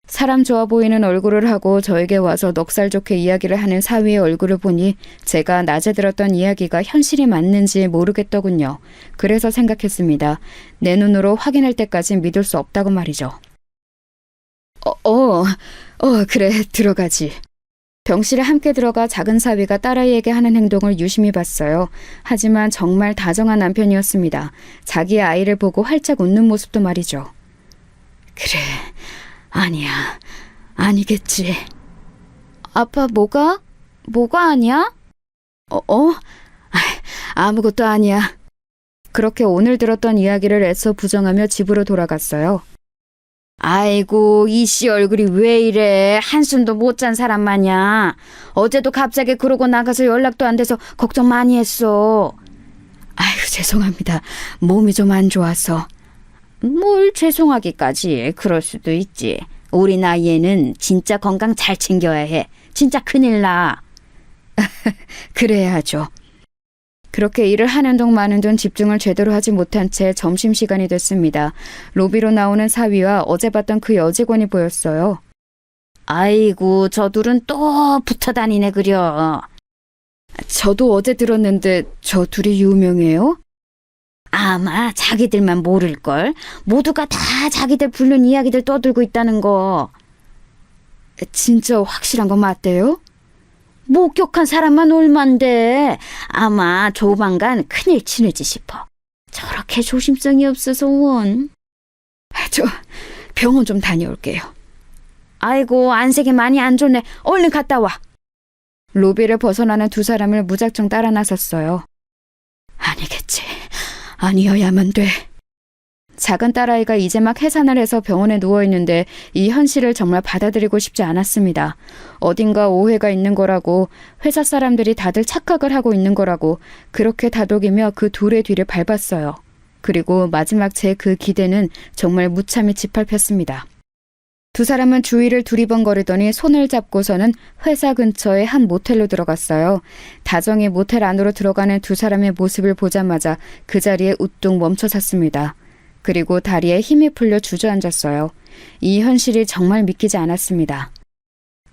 사람 좋아 보이는 얼굴을 하고 저에게 와서 넉살 좋게 이야기를 하는 사위의 얼굴을 보니 제가 낮에 들었던 이야기가 현실이 맞는지 모르겠더군요. 그래서 생각했습니다. 내 눈으로 확인할 때까지 믿을 수 없다고 말이죠. 그래, 들어가지. 병실에 함께 들어가 작은 사위가 딸아이에게 하는 행동을 유심히 봤어요. 하지만 정말 다정한 남편이었습니다. 자기의 아이를 보고 활짝 웃는 모습도 말이죠. 그래. 아니야. 아니겠지. 아빠 뭐가? 뭐가 아니야? 아무것도 아니야. 그렇게 오늘 들었던 이야기를 애써 부정하며 집으로 돌아갔어요. 아이고, 이씨 얼굴이 왜 이래? 한숨도 못 잔 사람 마냥. 어제도 갑자기 그러고 나가서 연락도 안 돼서 걱정 많이 했어. 아유, 죄송합니다. 몸이 좀 안 좋아서. 뭘 죄송하기까지. 그럴 수도 있지. 우리 나이에는 진짜 건강 잘 챙겨야 해. 진짜 큰일 나. 그래야 하죠. 그렇게 일을 하는 동 마는 동 집중을 제대로 하지 못한 채 점심시간이 됐습니다. 로비로 나오는 사위와 어제 봤던 그 여직원이 보였어요. 아이고, 저 둘은 또 붙어 다니네 그려. 저도 어제 들었는데 저 둘이 유명해요? 아마 자기들만 모를걸. 모두가 다 자기들 부른 이야기들 떠들고 있다는 거. 진짜 확실한 거 맞대요? 목격한 사람만 얼만데. 아마 조만간 큰일 치르지 싶어. 저렇게 조심성이 없어서 원. 저 병원 좀 다녀올게요. 아이고, 안색이 많이 안 좋네. 얼른 갔다 와. 로비를 벗어나는 두 사람을 무작정 따라 나섰어요. 아니겠지. 아니어야만 돼. 작은 딸아이가 이제 막 해산을 해서 병원에 누워있는데 이 현실을 정말 받아들이고 싶지 않았습니다. 어딘가 오해가 있는 거라고, 회사 사람들이 다들 착각을 하고 있는 거라고 그렇게 다독이며 그 둘의 뒤를 밟았어요. 그리고 마지막 제 그 기대는 정말 무참히 짓밟혔습니다. 두 사람은 주위를 두리번거리더니 손을 잡고서는 회사 근처의 한 모텔로 들어갔어요. 다정히 모텔 안으로 들어가는 두 사람의 모습을 보자마자 그 자리에 우뚝 멈춰 섰습니다. 그리고 다리에 힘이 풀려 주저앉았어요. 이 현실이 정말 믿기지 않았습니다.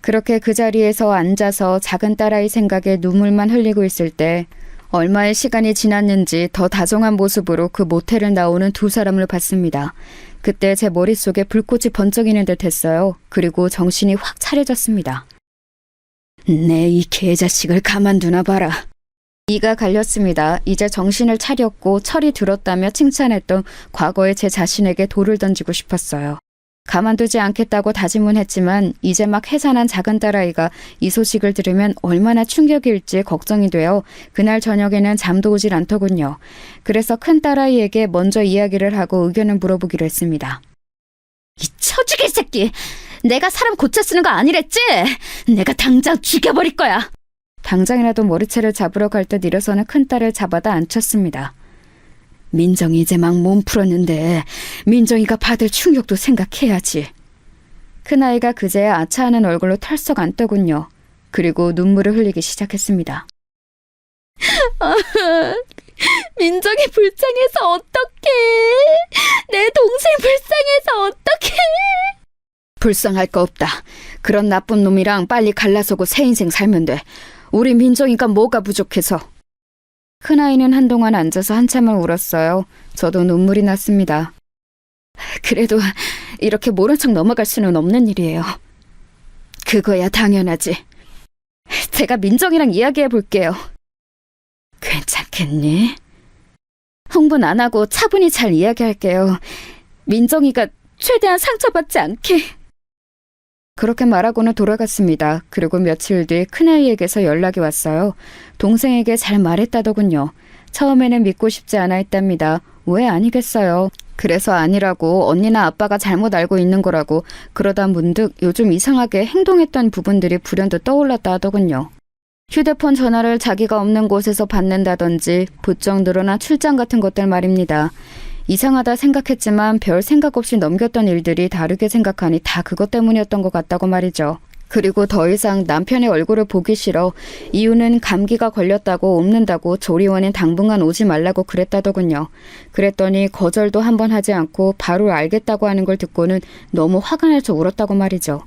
그렇게 그 자리에서 앉아서 작은 딸아이 생각에 눈물만 흘리고 있을 때 얼마의 시간이 지났는지 더 다정한 모습으로 그 모텔을 나오는 두 사람을 봤습니다. 그때 제 머릿속에 불꽃이 번쩍이는 듯 했어요. 그리고 정신이 확 차려졌습니다. 내 이 개자식을 가만두나 봐라. 이가 갈렸습니다. 이제 정신을 차렸고 철이 들었다며 칭찬했던 과거의 제 자신에게 돌을 던지고 싶었어요. 가만두지 않겠다고 다짐은 했지만 이제 막 해산한 작은 딸아이가 이 소식을 들으면 얼마나 충격일지 걱정이 되어 그날 저녁에는 잠도 오질 않더군요. 그래서 큰 딸아이에게 먼저 이야기를 하고 의견을 물어보기로 했습니다. 이 처죽일 새끼! 내가 사람 고쳐 쓰는 거 아니랬지? 내가 당장 죽여버릴 거야! 당장이라도 머리채를 잡으러 갈 듯 일어서는 큰딸을 잡아다 앉혔습니다. 민정이 이제 막 몸 풀었는데 민정이가 받을 충격도 생각해야지. 큰아이가 그제야 아차하는 얼굴로 털썩 앉더군요. 그리고 눈물을 흘리기 시작했습니다. 민정이 불쌍해서 어떡해. 내 동생 불쌍해서 어떡해. 불쌍할 거 없다. 그런 나쁜 놈이랑 빨리 갈라서고 새 인생 살면 돼. 우리 민정이가 뭐가 부족해서. 큰아이는 한동안 앉아서 한참을 울었어요. 저도 눈물이 났습니다. 그래도 이렇게 모른 척 넘어갈 수는 없는 일이에요. 그거야 당연하지. 제가 민정이랑 이야기해 볼게요. 괜찮겠니? 흥분 안 하고 차분히 잘 이야기할게요. 민정이가 최대한 상처받지 않게. 그렇게 말하고는 돌아갔습니다. 그리고 며칠 뒤 큰아이에게서 연락이 왔어요. 동생에게 잘 말했다더군요. 처음에는 믿고 싶지 않아 했답니다. 왜 아니겠어요. 그래서 아니라고, 언니나 아빠가 잘못 알고 있는 거라고. 그러다 문득 요즘 이상하게 행동했던 부분들이 불현듯 떠올랐다 하더군요. 휴대폰 전화를 자기가 없는 곳에서 받는다든지 부쩍 늘어난 출장 같은 것들 말입니다. 이상하다 생각했지만 별 생각 없이 넘겼던 일들이 다르게 생각하니 다 그것 때문이었던 것 같다고 말이죠. 그리고 더 이상 남편의 얼굴을 보기 싫어. 이유는 감기가 걸렸다고 옮는다고 조리원엔 당분간 오지 말라고 그랬다더군요. 그랬더니 거절도 한번 하지 않고 바로 알겠다고 하는 걸 듣고는 너무 화가 나서 울었다고 말이죠.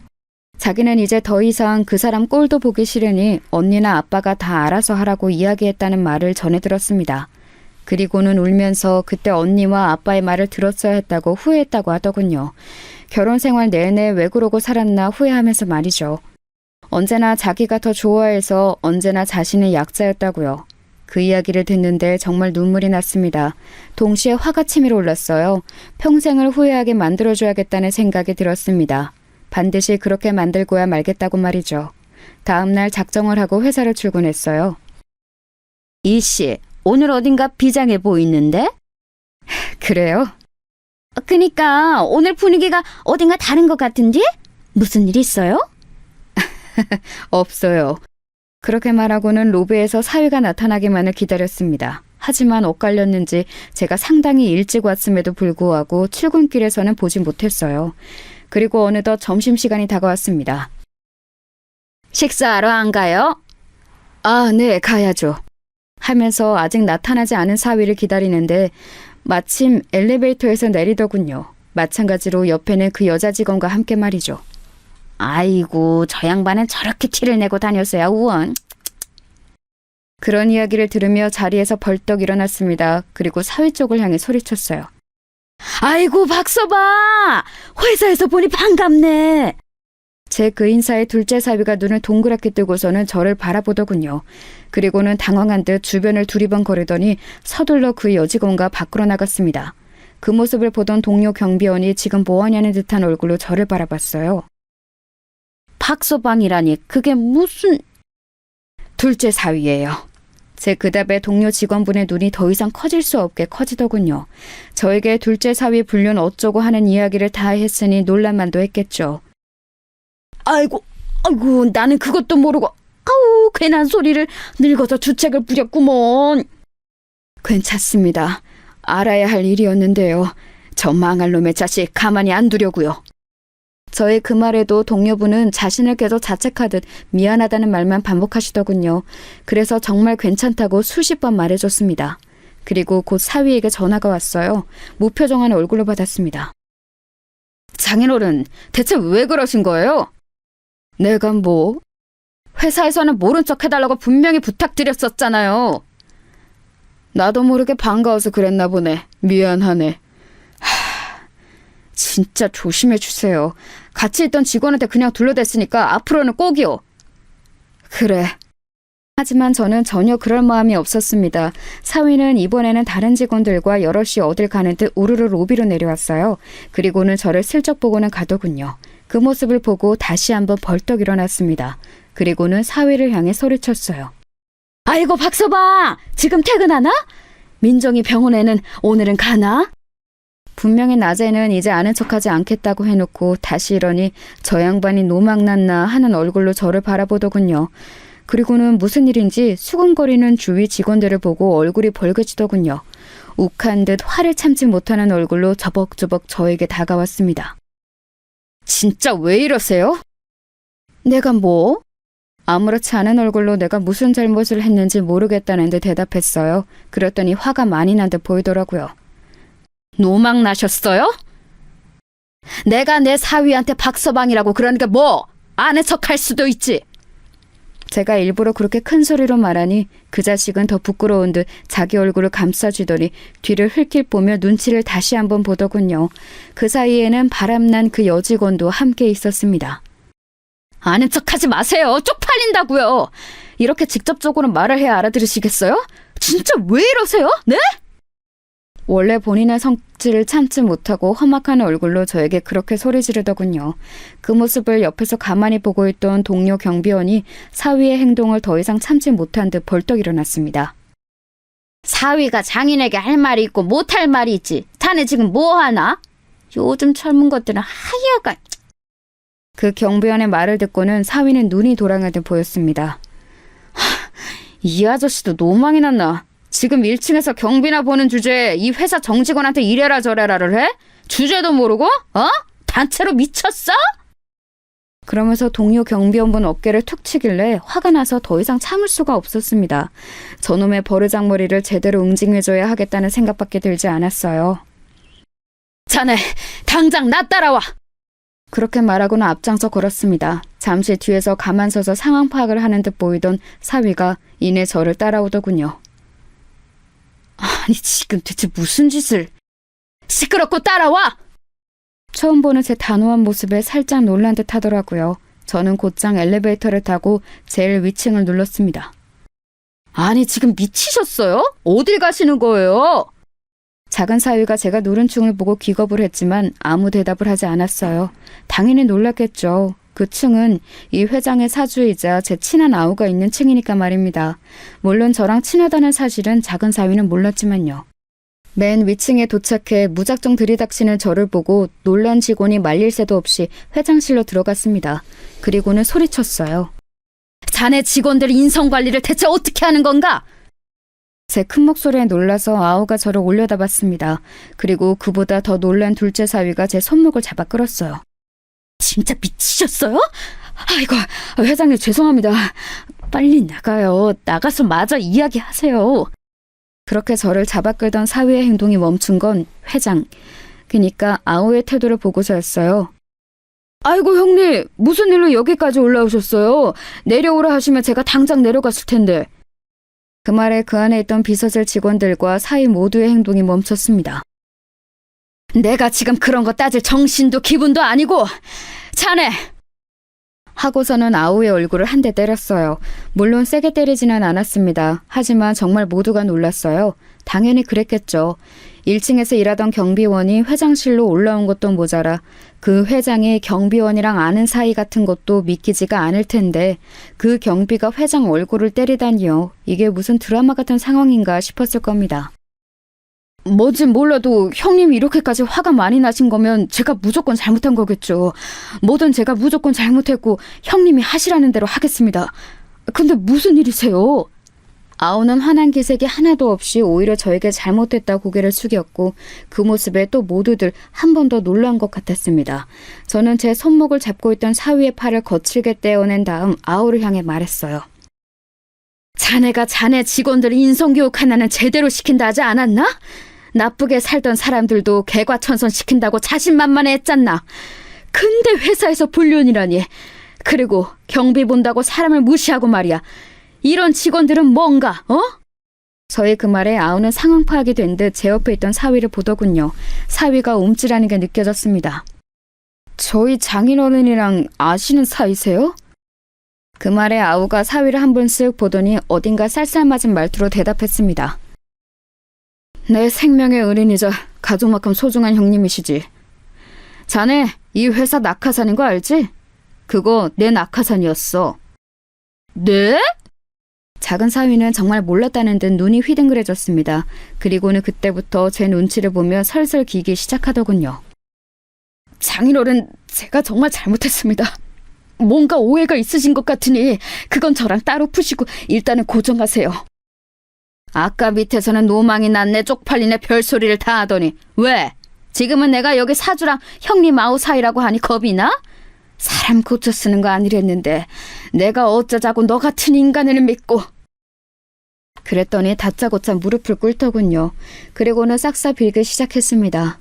자기는 이제 더 이상 그 사람 꼴도 보기 싫으니 언니나 아빠가 다 알아서 하라고 이야기했다는 말을 전해 들었습니다. 그리고는 울면서 그때 언니와 아빠의 말을 들었어야 했다고 후회했다고 하더군요. 결혼 생활 내내 왜 그러고 살았나 후회하면서 말이죠. 언제나 자기가 더 좋아해서 언제나 자신의 약자였다고요. 그 이야기를 듣는데 정말 눈물이 났습니다. 동시에 화가 치밀어 올랐어요. 평생을 후회하게 만들어줘야겠다는 생각이 들었습니다. 반드시 그렇게 만들고야 말겠다고 말이죠. 다음 날 작정을 하고 회사를 출근했어요. 이씨, 오늘 어딘가 비장해 보이는데? 그래요? 그니까 오늘 분위기가 어딘가 다른 것 같은데? 무슨 일 있어요? 없어요. 그렇게 말하고는 로비에서 사위가 나타나기만을 기다렸습니다. 하지만 엇갈렸는지 제가 상당히 일찍 왔음에도 불구하고 출근길에서는 보지 못했어요. 그리고 어느덧 점심시간이 다가왔습니다. 식사하러 안 가요? 아, 네, 가야죠. 하면서 아직 나타나지 않은 사위를 기다리는데 마침 엘리베이터에서 내리더군요. 마찬가지로 옆에는 그 여자 직원과 함께 말이죠. 아이고, 저 양반은 저렇게 티를 내고 다녔어야 우원. 그런 이야기를 들으며 자리에서 벌떡 일어났습니다. 그리고 사위 쪽을 향해 소리쳤어요. 아이고, 박서방! 회사에서 보니 반갑네. 제 그 인사에 둘째 사위가 눈을 동그랗게 뜨고서는 저를 바라보더군요. 그리고는 당황한 듯 주변을 두리번거리더니 서둘러 그 여직원과 밖으로 나갔습니다. 그 모습을 보던 동료 경비원이 지금 뭐하냐는 듯한 얼굴로 저를 바라봤어요. 박서방이라니 그게 무슨... 둘째 사위예요. 제 그 답에 동료 직원분의 눈이 더 이상 커질 수 없게 커지더군요. 저에게 둘째 사위 불륜 어쩌고 하는 이야기를 다 했으니 놀랄만도 했겠죠. 아이고, 나는 그것도 모르고 아우, 괜한 소리를 늙어서 주책을 부렸구먼. 괜찮습니다. 알아야 할 일이었는데요. 저 망할 놈의 자식 가만히 안 두려고요. 저의 그 말에도 동료분은 자신을 계속 자책하듯 미안하다는 말만 반복하시더군요. 그래서 정말 괜찮다고 수십 번 말해줬습니다. 그리고 곧 사위에게 전화가 왔어요. 무표정한 얼굴로 받았습니다. 장인어른, 대체 왜 그러신 거예요? 내가 뭐? 회사에서는 모른 척 해달라고 분명히 부탁드렸었잖아요. 나도 모르게 반가워서 그랬나 보네. 미안하네. 진짜 조심해 주세요. 같이 있던 직원한테 그냥 둘러댔으니까 앞으로는 꼭이요. 그래. 하지만 저는 전혀 그럴 마음이 없었습니다. 사위는 이번에는 다른 직원들과 여럿이 어딜 가는 듯 우르르 로비로 내려왔어요. 그리고는 저를 슬쩍 보고는 가더군요. 그 모습을 보고 다시 한번 벌떡 일어났습니다. 그리고는 사위를 향해 소리쳤어요. 아이고, 박서방! 지금 퇴근하나? 민정이 병원에는 오늘은 가나? 분명히 낮에는 이제 아는 척하지 않겠다고 해놓고 다시 이러니 저 양반이 노망났나 하는 얼굴로 저를 바라보더군요. 그리고는 무슨 일인지 수근거리는 주위 직원들을 보고 얼굴이 벌개지더군요. 욱한 듯 화를 참지 못하는 얼굴로 저벅저벅 저에게 다가왔습니다. 진짜 왜 이러세요? 내가 뭐? 아무렇지 않은 얼굴로 내가 무슨 잘못을 했는지 모르겠다는 듯 대답했어요. 그랬더니 화가 많이 난 듯 보이더라고요. 노망 나셨어요? 내가 내 사위한테 박서방이라고 그러니까 뭐? 아는 척할 수도 있지. 제가 일부러 그렇게 큰 소리로 말하니 그 자식은 더 부끄러운 듯 자기 얼굴을 감싸주더니 뒤를 흘낏 보며 눈치를 다시 한번 보더군요. 그 사이에는 바람난 그 여직원도 함께 있었습니다. 아는 척하지 마세요. 쪽팔린다고요. 이렇게 직접적으로 말을 해야 알아들으시겠어요? 진짜 왜 이러세요? 네? 원래 본인의 성질을 참지 못하고 험악한 얼굴로 저에게 그렇게 소리 지르더군요. 그 모습을 옆에서 가만히 보고 있던 동료 경비원이 사위의 행동을 더 이상 참지 못한 듯 벌떡 일어났습니다. 사위가 장인에게 할 말이 있고 못할 말이 있지. 자네 지금 뭐 하나? 요즘 젊은 것들은 하여간. 그 경비원의 말을 듣고는 사위는 눈이 돌아갈 듯 보였습니다. 이 아저씨도 노망이 났나? 지금 1층에서 경비나 보는 주제에 이 회사 정직원한테 이래라 저래라를 해? 주제도 모르고? 단체로 미쳤어? 그러면서 동료 경비원분 어깨를 툭 치길래 화가 나서 더 이상 참을 수가 없었습니다. 저놈의 버르장머리를 제대로 응징해줘야 하겠다는 생각밖에 들지 않았어요. 자네 당장 나 따라와. 그렇게 말하고는 앞장서 걸었습니다. 잠시 뒤에서 가만 서서 상황 파악을 하는 듯 보이던 사위가 이내 저를 따라오더군요. 아니 지금 대체 무슨 짓을... 시끄럽고 따라와. 처음 보는 제 단호한 모습에 살짝 놀란 듯 하더라고요. 저는 곧장 엘리베이터를 타고 제일 위층을 눌렀습니다. 아니 지금 미치셨어요? 어딜 가시는 거예요? 작은 사위가 제가 누른 층을 보고 기겁을 했지만 아무 대답을 하지 않았어요. 당연히 놀랐겠죠. 그 층은 이 회장의 사주이자 제 친한 아우가 있는 층이니까 말입니다. 물론 저랑 친하다는 사실은 작은 사위는 몰랐지만요. 맨 위층에 도착해 무작정 들이닥치는 저를 보고 놀란 직원이 말릴 새도 없이 회장실로 들어갔습니다. 그리고는 소리쳤어요. 자네 직원들 인성관리를 대체 어떻게 하는 건가? 제 큰 목소리에 놀라서 아우가 저를 올려다봤습니다. 그리고 그보다 더 놀란 둘째 사위가 제 손목을 잡아 끌었어요. 진짜 미치셨어요? 아이고, 회장님 죄송합니다. 빨리 나가요. 나가서 마저 이야기하세요. 그렇게 저를 잡아 끌던 사위의 행동이 멈춘 건 회장, 그러니까 아우의 태도를 보고서였어요. 아이고 형님, 무슨 일로 여기까지 올라오셨어요? 내려오라 하시면 제가 당장 내려갔을 텐데. 그 말에 그 안에 있던 비서실 직원들과 사위 모두의 행동이 멈췄습니다. 내가 지금 그런 거 따질 정신도 기분도 아니고. 자네! 하고서는 아우의 얼굴을 한 대 때렸어요. 물론 세게 때리지는 않았습니다. 하지만 정말 모두가 놀랐어요. 당연히 그랬겠죠. 1층에서 일하던 경비원이 회장실로 올라온 것도 모자라 그 회장이 경비원이랑 아는 사이 같은 것도 믿기지가 않을 텐데 그 경비가 회장 얼굴을 때리다니요. 이게 무슨 드라마 같은 상황인가 싶었을 겁니다. 뭐진 몰라도 형님이 이렇게까지 화가 많이 나신 거면 제가 무조건 잘못한 거겠죠. 뭐든 제가 무조건 잘못했고 형님이 하시라는 대로 하겠습니다. 근데 무슨 일이세요? 아우는 화난 기색이 하나도 없이 오히려 저에게 잘못했다 고개를 숙였고 그 모습에 또 모두들 한 번 더 놀란 것 같았습니다. 저는 제 손목을 잡고 있던 사위의 팔을 거칠게 떼어낸 다음 아우를 향해 말했어요. 자네가 자네 직원들 인성교육 하나는 제대로 시킨다 하지 않았나? 나쁘게 살던 사람들도 개과천선 시킨다고 자신만만했잖나. 근데 회사에서 불륜이라니. 그리고 경비 본다고 사람을 무시하고 말이야. 이런 직원들은 뭔가, 저희 그 말에 아우는 상황 파악이 된 듯 제 옆에 있던 사위를 보더군요. 사위가 움찔하는 게 느껴졌습니다. 저희 장인어른이랑 아시는 사이세요? 그 말에 아우가 사위를 한 번 쓱 보더니 어딘가 쌀쌀맞은 말투로 대답했습니다. 내 생명의 은인이자 가족만큼 소중한 형님이시지. 자네 이 회사 낙하산인 거 알지? 그거 내 낙하산이었어. 네? 작은 사위는 정말 몰랐다는 듯 눈이 휘둥그레졌습니다. 그리고는 그때부터 제 눈치를 보며 설설 기기 시작하더군요. 장인어른, 제가 정말 잘못했습니다. 뭔가 오해가 있으신 것 같으니 그건 저랑 따로 푸시고 일단은 고정하세요. 아까 밑에서는 노망이 났네 쪽팔리네 별소리를 다 하더니 왜? 지금은 내가 여기 사주랑 형님 아우 사이라고 하니 겁이 나? 사람 고쳐 쓰는 거 아니랬는데 내가 어쩌자고 너 같은 인간을 믿고. 그랬더니 다짜고짜 무릎을 꿇더군요. 그리고는 싹싹 빌기 시작했습니다.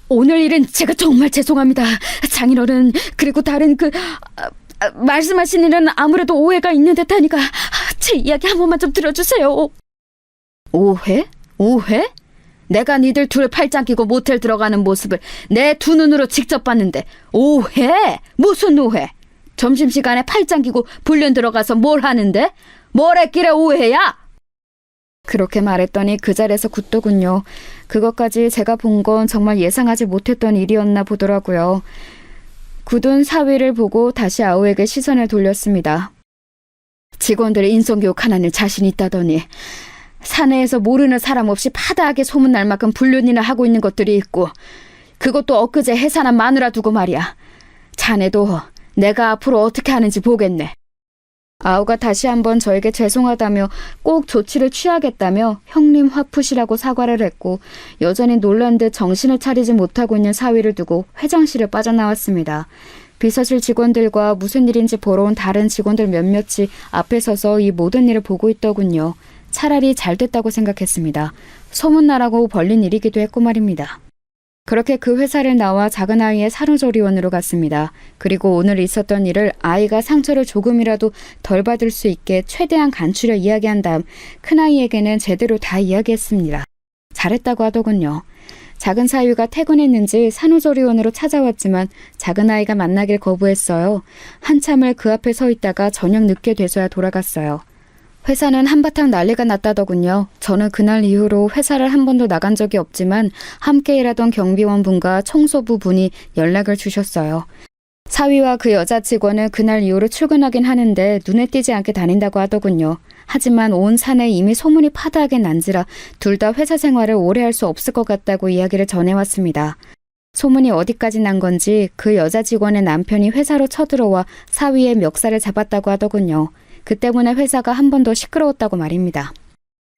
오늘 일은 제가 정말 죄송합니다. 장인어른, 그리고 다른 말씀하신 일은 아무래도 오해가 있는 듯하니까 제 이야기 한 번만 좀 들어주세요. 오해? 오해? 내가 니들 둘 팔짱 끼고 모텔 들어가는 모습을 내 두 눈으로 직접 봤는데 오해? 무슨 오해? 점심시간에 팔짱 끼고 불륜 들어가서 뭘 하는데? 뭘 했길래 오해야? 그렇게 말했더니 그 자리에서 굳더군요. 그것까지 제가 본 건 정말 예상하지 못했던 일이었나 보더라고요. 굳은 사위를 보고 다시 아우에게 시선을 돌렸습니다. 직원들의 인성교육 하나는 자신 있다더니 사내에서 모르는 사람 없이 파다하게 소문날 만큼 불륜이나 하고 있는 것들이 있고 그것도 엊그제 해산한 마누라 두고 말이야. 자네도 내가 앞으로 어떻게 하는지 보겠네. 아우가 다시 한번 저에게 죄송하다며 꼭 조치를 취하겠다며 형님 화푸시라고 사과를 했고 여전히 놀란 듯 정신을 차리지 못하고 있는 사위를 두고 회장실을 빠져나왔습니다. 비서실 직원들과 무슨 일인지 보러 온 다른 직원들 몇몇이 앞에 서서 이 모든 일을 보고 있더군요. 차라리 잘 됐다고 생각했습니다. 소문나라고 벌린 일이기도 했고 말입니다. 그렇게 그 회사를 나와 작은 아이의 산후조리원으로 갔습니다. 그리고 오늘 있었던 일을 아이가 상처를 조금이라도 덜 받을 수 있게 최대한 간추려 이야기한 다음 큰아이에게는 제대로 다 이야기했습니다. 잘했다고 하더군요. 작은 사위가 퇴근했는지 산후조리원으로 찾아왔지만 작은 아이가 만나길 거부했어요. 한참을 그 앞에 서 있다가 저녁 늦게 돼서야 돌아갔어요. 회사는 한바탕 난리가 났다더군요. 저는 그날 이후로 회사를 한 번도 나간 적이 없지만 함께 일하던 경비원분과 청소부 분이 연락을 주셨어요. 사위와 그 여자 직원은 그날 이후로 출근하긴 하는데 눈에 띄지 않게 다닌다고 하더군요. 하지만 온 사내에 이미 소문이 파다하게 난지라 둘 다 회사 생활을 오래 할 수 없을 것 같다고 이야기를 전해왔습니다. 소문이 어디까지 난 건지 그 여자 직원의 남편이 회사로 쳐들어와 사위의 멱살을 잡았다고 하더군요. 그 때문에 회사가 한 번 더 시끄러웠다고 말입니다.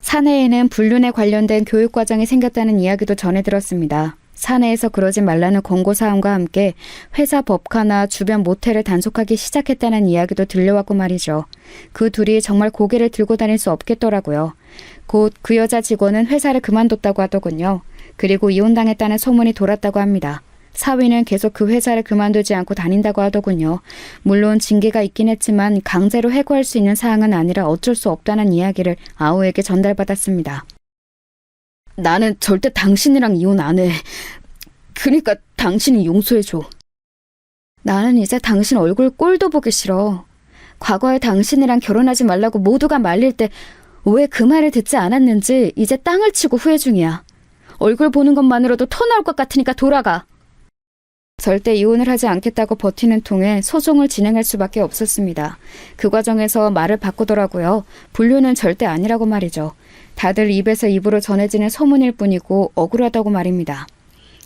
사내에는 불륜에 관련된 교육 과정이 생겼다는 이야기도 전해 들었습니다. 사내에서 그러지 말라는 권고사항과 함께 회사 법카나 주변 모텔을 단속하기 시작했다는 이야기도 들려왔고 말이죠. 그 둘이 정말 고개를 들고 다닐 수 없겠더라고요. 곧 그 여자 직원은 회사를 그만뒀다고 하더군요. 그리고 이혼당했다는 소문이 돌았다고 합니다. 사위는 계속 그 회사를 그만두지 않고 다닌다고 하더군요. 물론 징계가 있긴 했지만 강제로 해고할 수 있는 사항은 아니라 어쩔 수 없다는 이야기를 아우에게 전달받았습니다. 나는 절대 당신이랑 이혼 안 해. 그러니까 당신이 용서해줘. 나는 이제 당신 얼굴 꼴도 보기 싫어. 과거에 당신이랑 결혼하지 말라고 모두가 말릴 때 왜 그 말을 듣지 않았는지 이제 땅을 치고 후회 중이야. 얼굴 보는 것만으로도 토 나올 것 같으니까 돌아가. 절대 이혼을 하지 않겠다고 버티는 통에 소송을 진행할 수밖에 없었습니다. 그 과정에서 말을 바꾸더라고요. 불륜은 절대 아니라고 말이죠. 다들 입에서 입으로 전해지는 소문일 뿐이고 억울하다고 말입니다.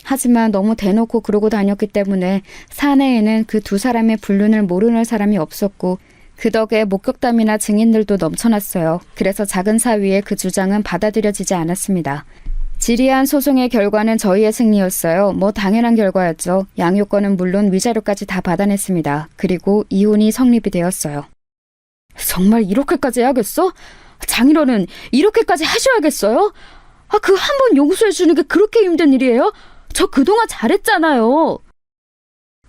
하지만 너무 대놓고 그러고 다녔기 때문에 사내에는 그 두 사람의 불륜을 모르는 사람이 없었고 그 덕에 목격담이나 증인들도 넘쳐났어요. 그래서 작은 사위의 그 주장은 받아들여지지 않았습니다. 지리한 소송의 결과는 저희의 승리였어요. 뭐 당연한 결과였죠. 양육권은 물론 위자료까지 다 받아냈습니다. 그리고 이혼이 성립이 되었어요. 정말 이렇게까지 해야겠어? 장인어른 이렇게까지 하셔야겠어요? 그 한 번 용서해 주는 게 그렇게 힘든 일이에요? 저 그동안 잘했잖아요.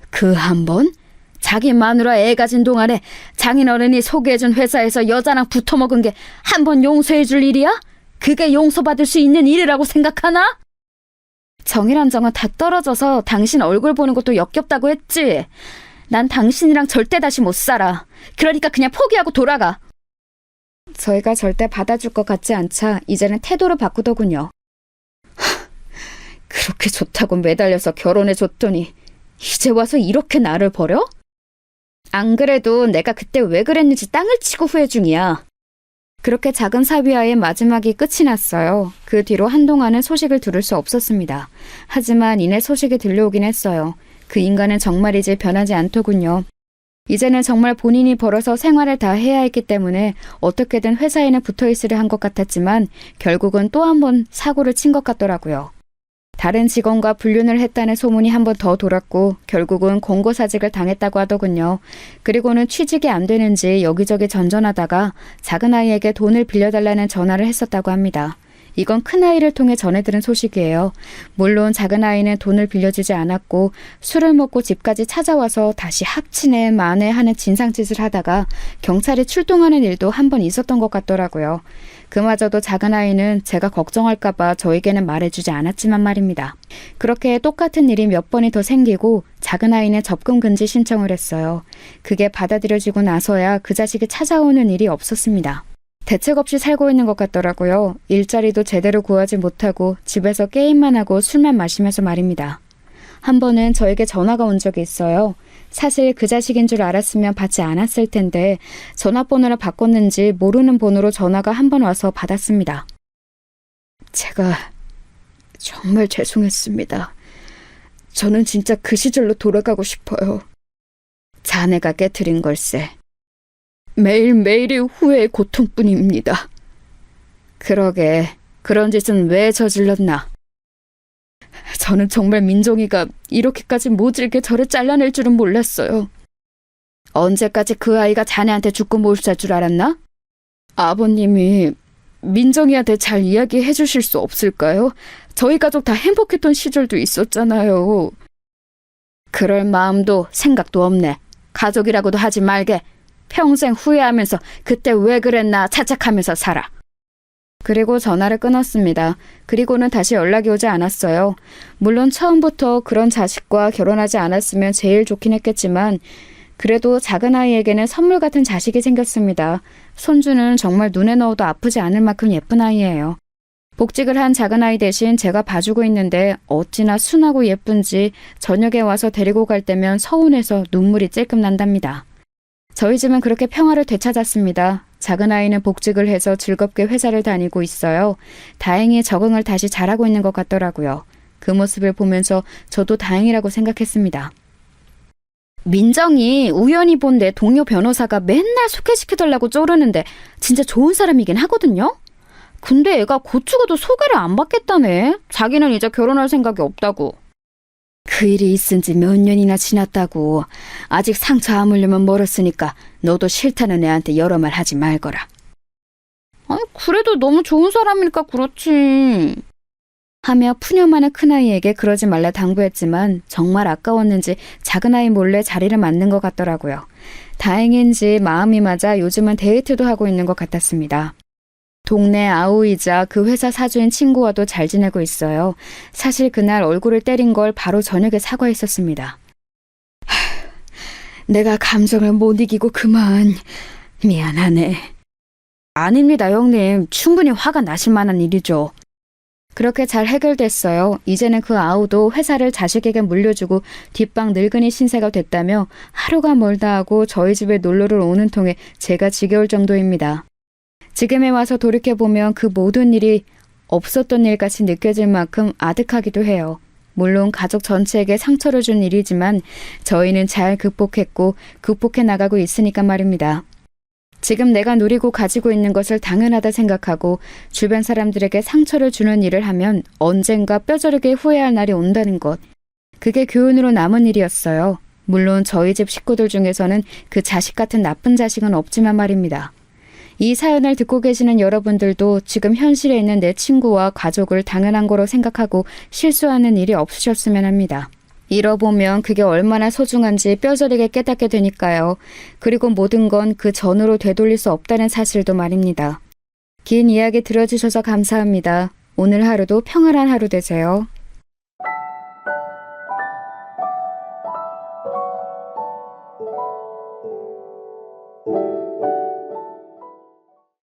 그 한 번? 자기 마누라 애 가진 동안에 장인어른이 소개해준 회사에서 여자랑 붙어먹은 게 한 번 용서해 줄 일이야? 그게 용서받을 수 있는 일이라고 생각하나? 정이란 정은 다 떨어져서 당신 얼굴 보는 것도 역겹다고 했지. 난 당신이랑 절대 다시 못 살아. 그러니까 그냥 포기하고 돌아가. 저희가 절대 받아줄 것 같지 않자 이제는 태도를 바꾸더군요. 그렇게 좋다고 매달려서 결혼해줬더니 이제 와서 이렇게 나를 버려? 안 그래도 내가 그때 왜 그랬는지 땅을 치고 후회 중이야. 그렇게 작은 사위와의 마지막이 끝이 났어요. 그 뒤로 한동안은 소식을 들을 수 없었습니다. 하지만 이내 소식이 들려오긴 했어요. 그 인간은 정말이지 변하지 않더군요. 이제는 정말 본인이 벌어서 생활을 다 해야 했기 때문에 어떻게든 회사에는 붙어있으려 한 것 같았지만 결국은 또 한 번 사고를 친 것 같더라고요. 다른 직원과 불륜을 했다는 소문이 한 번 더 돌았고 결국은 공고사직을 당했다고 하더군요. 그리고는 취직이 안 되는지 여기저기 전전하다가 작은아이에게 돈을 빌려달라는 전화를 했었다고 합니다. 이건 큰아이를 통해 전해들은 소식이에요. 물론 작은아이는 돈을 빌려주지 않았고 술을 먹고 집까지 찾아와서 다시 합치네 마네 하는 진상짓을 하다가 경찰이 출동하는 일도 한 번 있었던 것 같더라고요. 그마저도 작은아이는 제가 걱정할까봐 저에게는 말해주지 않았지만 말입니다. 그렇게 똑같은 일이 몇 번이 더 생기고 작은아이는 접근 금지 신청을 했어요. 그게 받아들여지고 나서야 그 자식이 찾아오는 일이 없었습니다. 대책 없이 살고 있는 것 같더라고요. 일자리도 제대로 구하지 못하고 집에서 게임만 하고 술만 마시면서 말입니다. 한 번은 저에게 전화가 온 적이 있어요. 사실 그 자식인 줄 알았으면 받지 않았을 텐데 전화번호를 바꿨는지 모르는 번호로 전화가 한 번 와서 받았습니다. 제가 정말 죄송했습니다. 저는 진짜 그 시절로 돌아가고 싶어요. 자네가 깨트린 걸세. 매일매일이 후회의 고통뿐입니다. 그러게, 그런 짓은 왜 저질렀나? 저는 정말 민정이가 이렇게까지 모질게 저를 잘라낼 줄은 몰랐어요. 언제까지 그 아이가 자네한테 죽고 못 살 줄 알았나? 아버님이 민정이한테 잘 이야기해 주실 수 없을까요? 저희 가족 다 행복했던 시절도 있었잖아요. 그럴 마음도 생각도 없네. 가족이라고도 하지 말게. 평생 후회하면서 그때 왜 그랬나 자책하면서 살아. 그리고 전화를 끊었습니다. 그리고는 다시 연락이 오지 않았어요. 물론 처음부터 그런 자식과 결혼하지 않았으면 제일 좋긴 했겠지만 그래도 작은 아이에게는 선물 같은 자식이 생겼습니다. 손주는 정말 눈에 넣어도 아프지 않을 만큼 예쁜 아이예요. 복직을 한 작은 아이 대신 제가 봐주고 있는데 어찌나 순하고 예쁜지 저녁에 와서 데리고 갈 때면 서운해서 눈물이 찔끔 난답니다. 저희 집은 그렇게 평화를 되찾았습니다. 작은 아이는 복직을 해서 즐겁게 회사를 다니고 있어요. 다행히 적응을 다시 잘하고 있는 것 같더라고요. 그 모습을 보면서 저도 다행이라고 생각했습니다. 민정이 우연히 본 내 동료 변호사가 맨날 소개시켜달라고 쪼르는데 진짜 좋은 사람이긴 하거든요? 근데 애가 곧 죽어도 소개를 안 받겠다네. 자기는 이제 결혼할 생각이 없다고. 그 일이 있은 지 몇 년이나 지났다고. 아직 상처 아물려면 멀었으니까 너도 싫다는 애한테 여러 말 하지 말거라. 아니, 그래도 너무 좋은 사람이니까 그렇지. 하며 푸념하는 큰아이에게 그러지 말라 당부했지만 정말 아까웠는지 작은아이 몰래 자리를 맡는 것 같더라고요. 다행인지 마음이 맞아 요즘은 데이트도 하고 있는 것 같았습니다. 동네 아우이자 그 회사 사주인 친구와도 잘 지내고 있어요. 사실 그날 얼굴을 때린 걸 바로 저녁에 사과했었습니다. 내가 감정을 못 이기고 그만. 미안하네. 아닙니다, 형님. 충분히 화가 나실 만한 일이죠. 그렇게 잘 해결됐어요. 이제는 그 아우도 회사를 자식에게 물려주고 뒷방 늙은이 신세가 됐다며 하루가 멀다 하고 저희 집에 놀러를 오는 통에 제가 지겨울 정도입니다. 지금에 와서 돌이켜보면 그 모든 일이 없었던 일같이 느껴질 만큼 아득하기도 해요. 물론 가족 전체에게 상처를 준 일이지만 저희는 잘 극복했고 극복해 나가고 있으니까 말입니다. 지금 내가 누리고 가지고 있는 것을 당연하다 생각하고 주변 사람들에게 상처를 주는 일을 하면 언젠가 뼈저리게 후회할 날이 온다는 것. 그게 교훈으로 남은 일이었어요. 물론 저희 집 식구들 중에서는 그 자식 같은 나쁜 자식은 없지만 말입니다. 이 사연을 듣고 계시는 여러분들도 지금 현실에 있는 내 친구와 가족을 당연한 거로 생각하고 실수하는 일이 없으셨으면 합니다. 잃어보면 그게 얼마나 소중한지 뼈저리게 깨닫게 되니까요. 그리고 모든 건 그 전으로 되돌릴 수 없다는 사실도 말입니다. 긴 이야기 들어주셔서 감사합니다. 오늘 하루도 평안한 하루 되세요.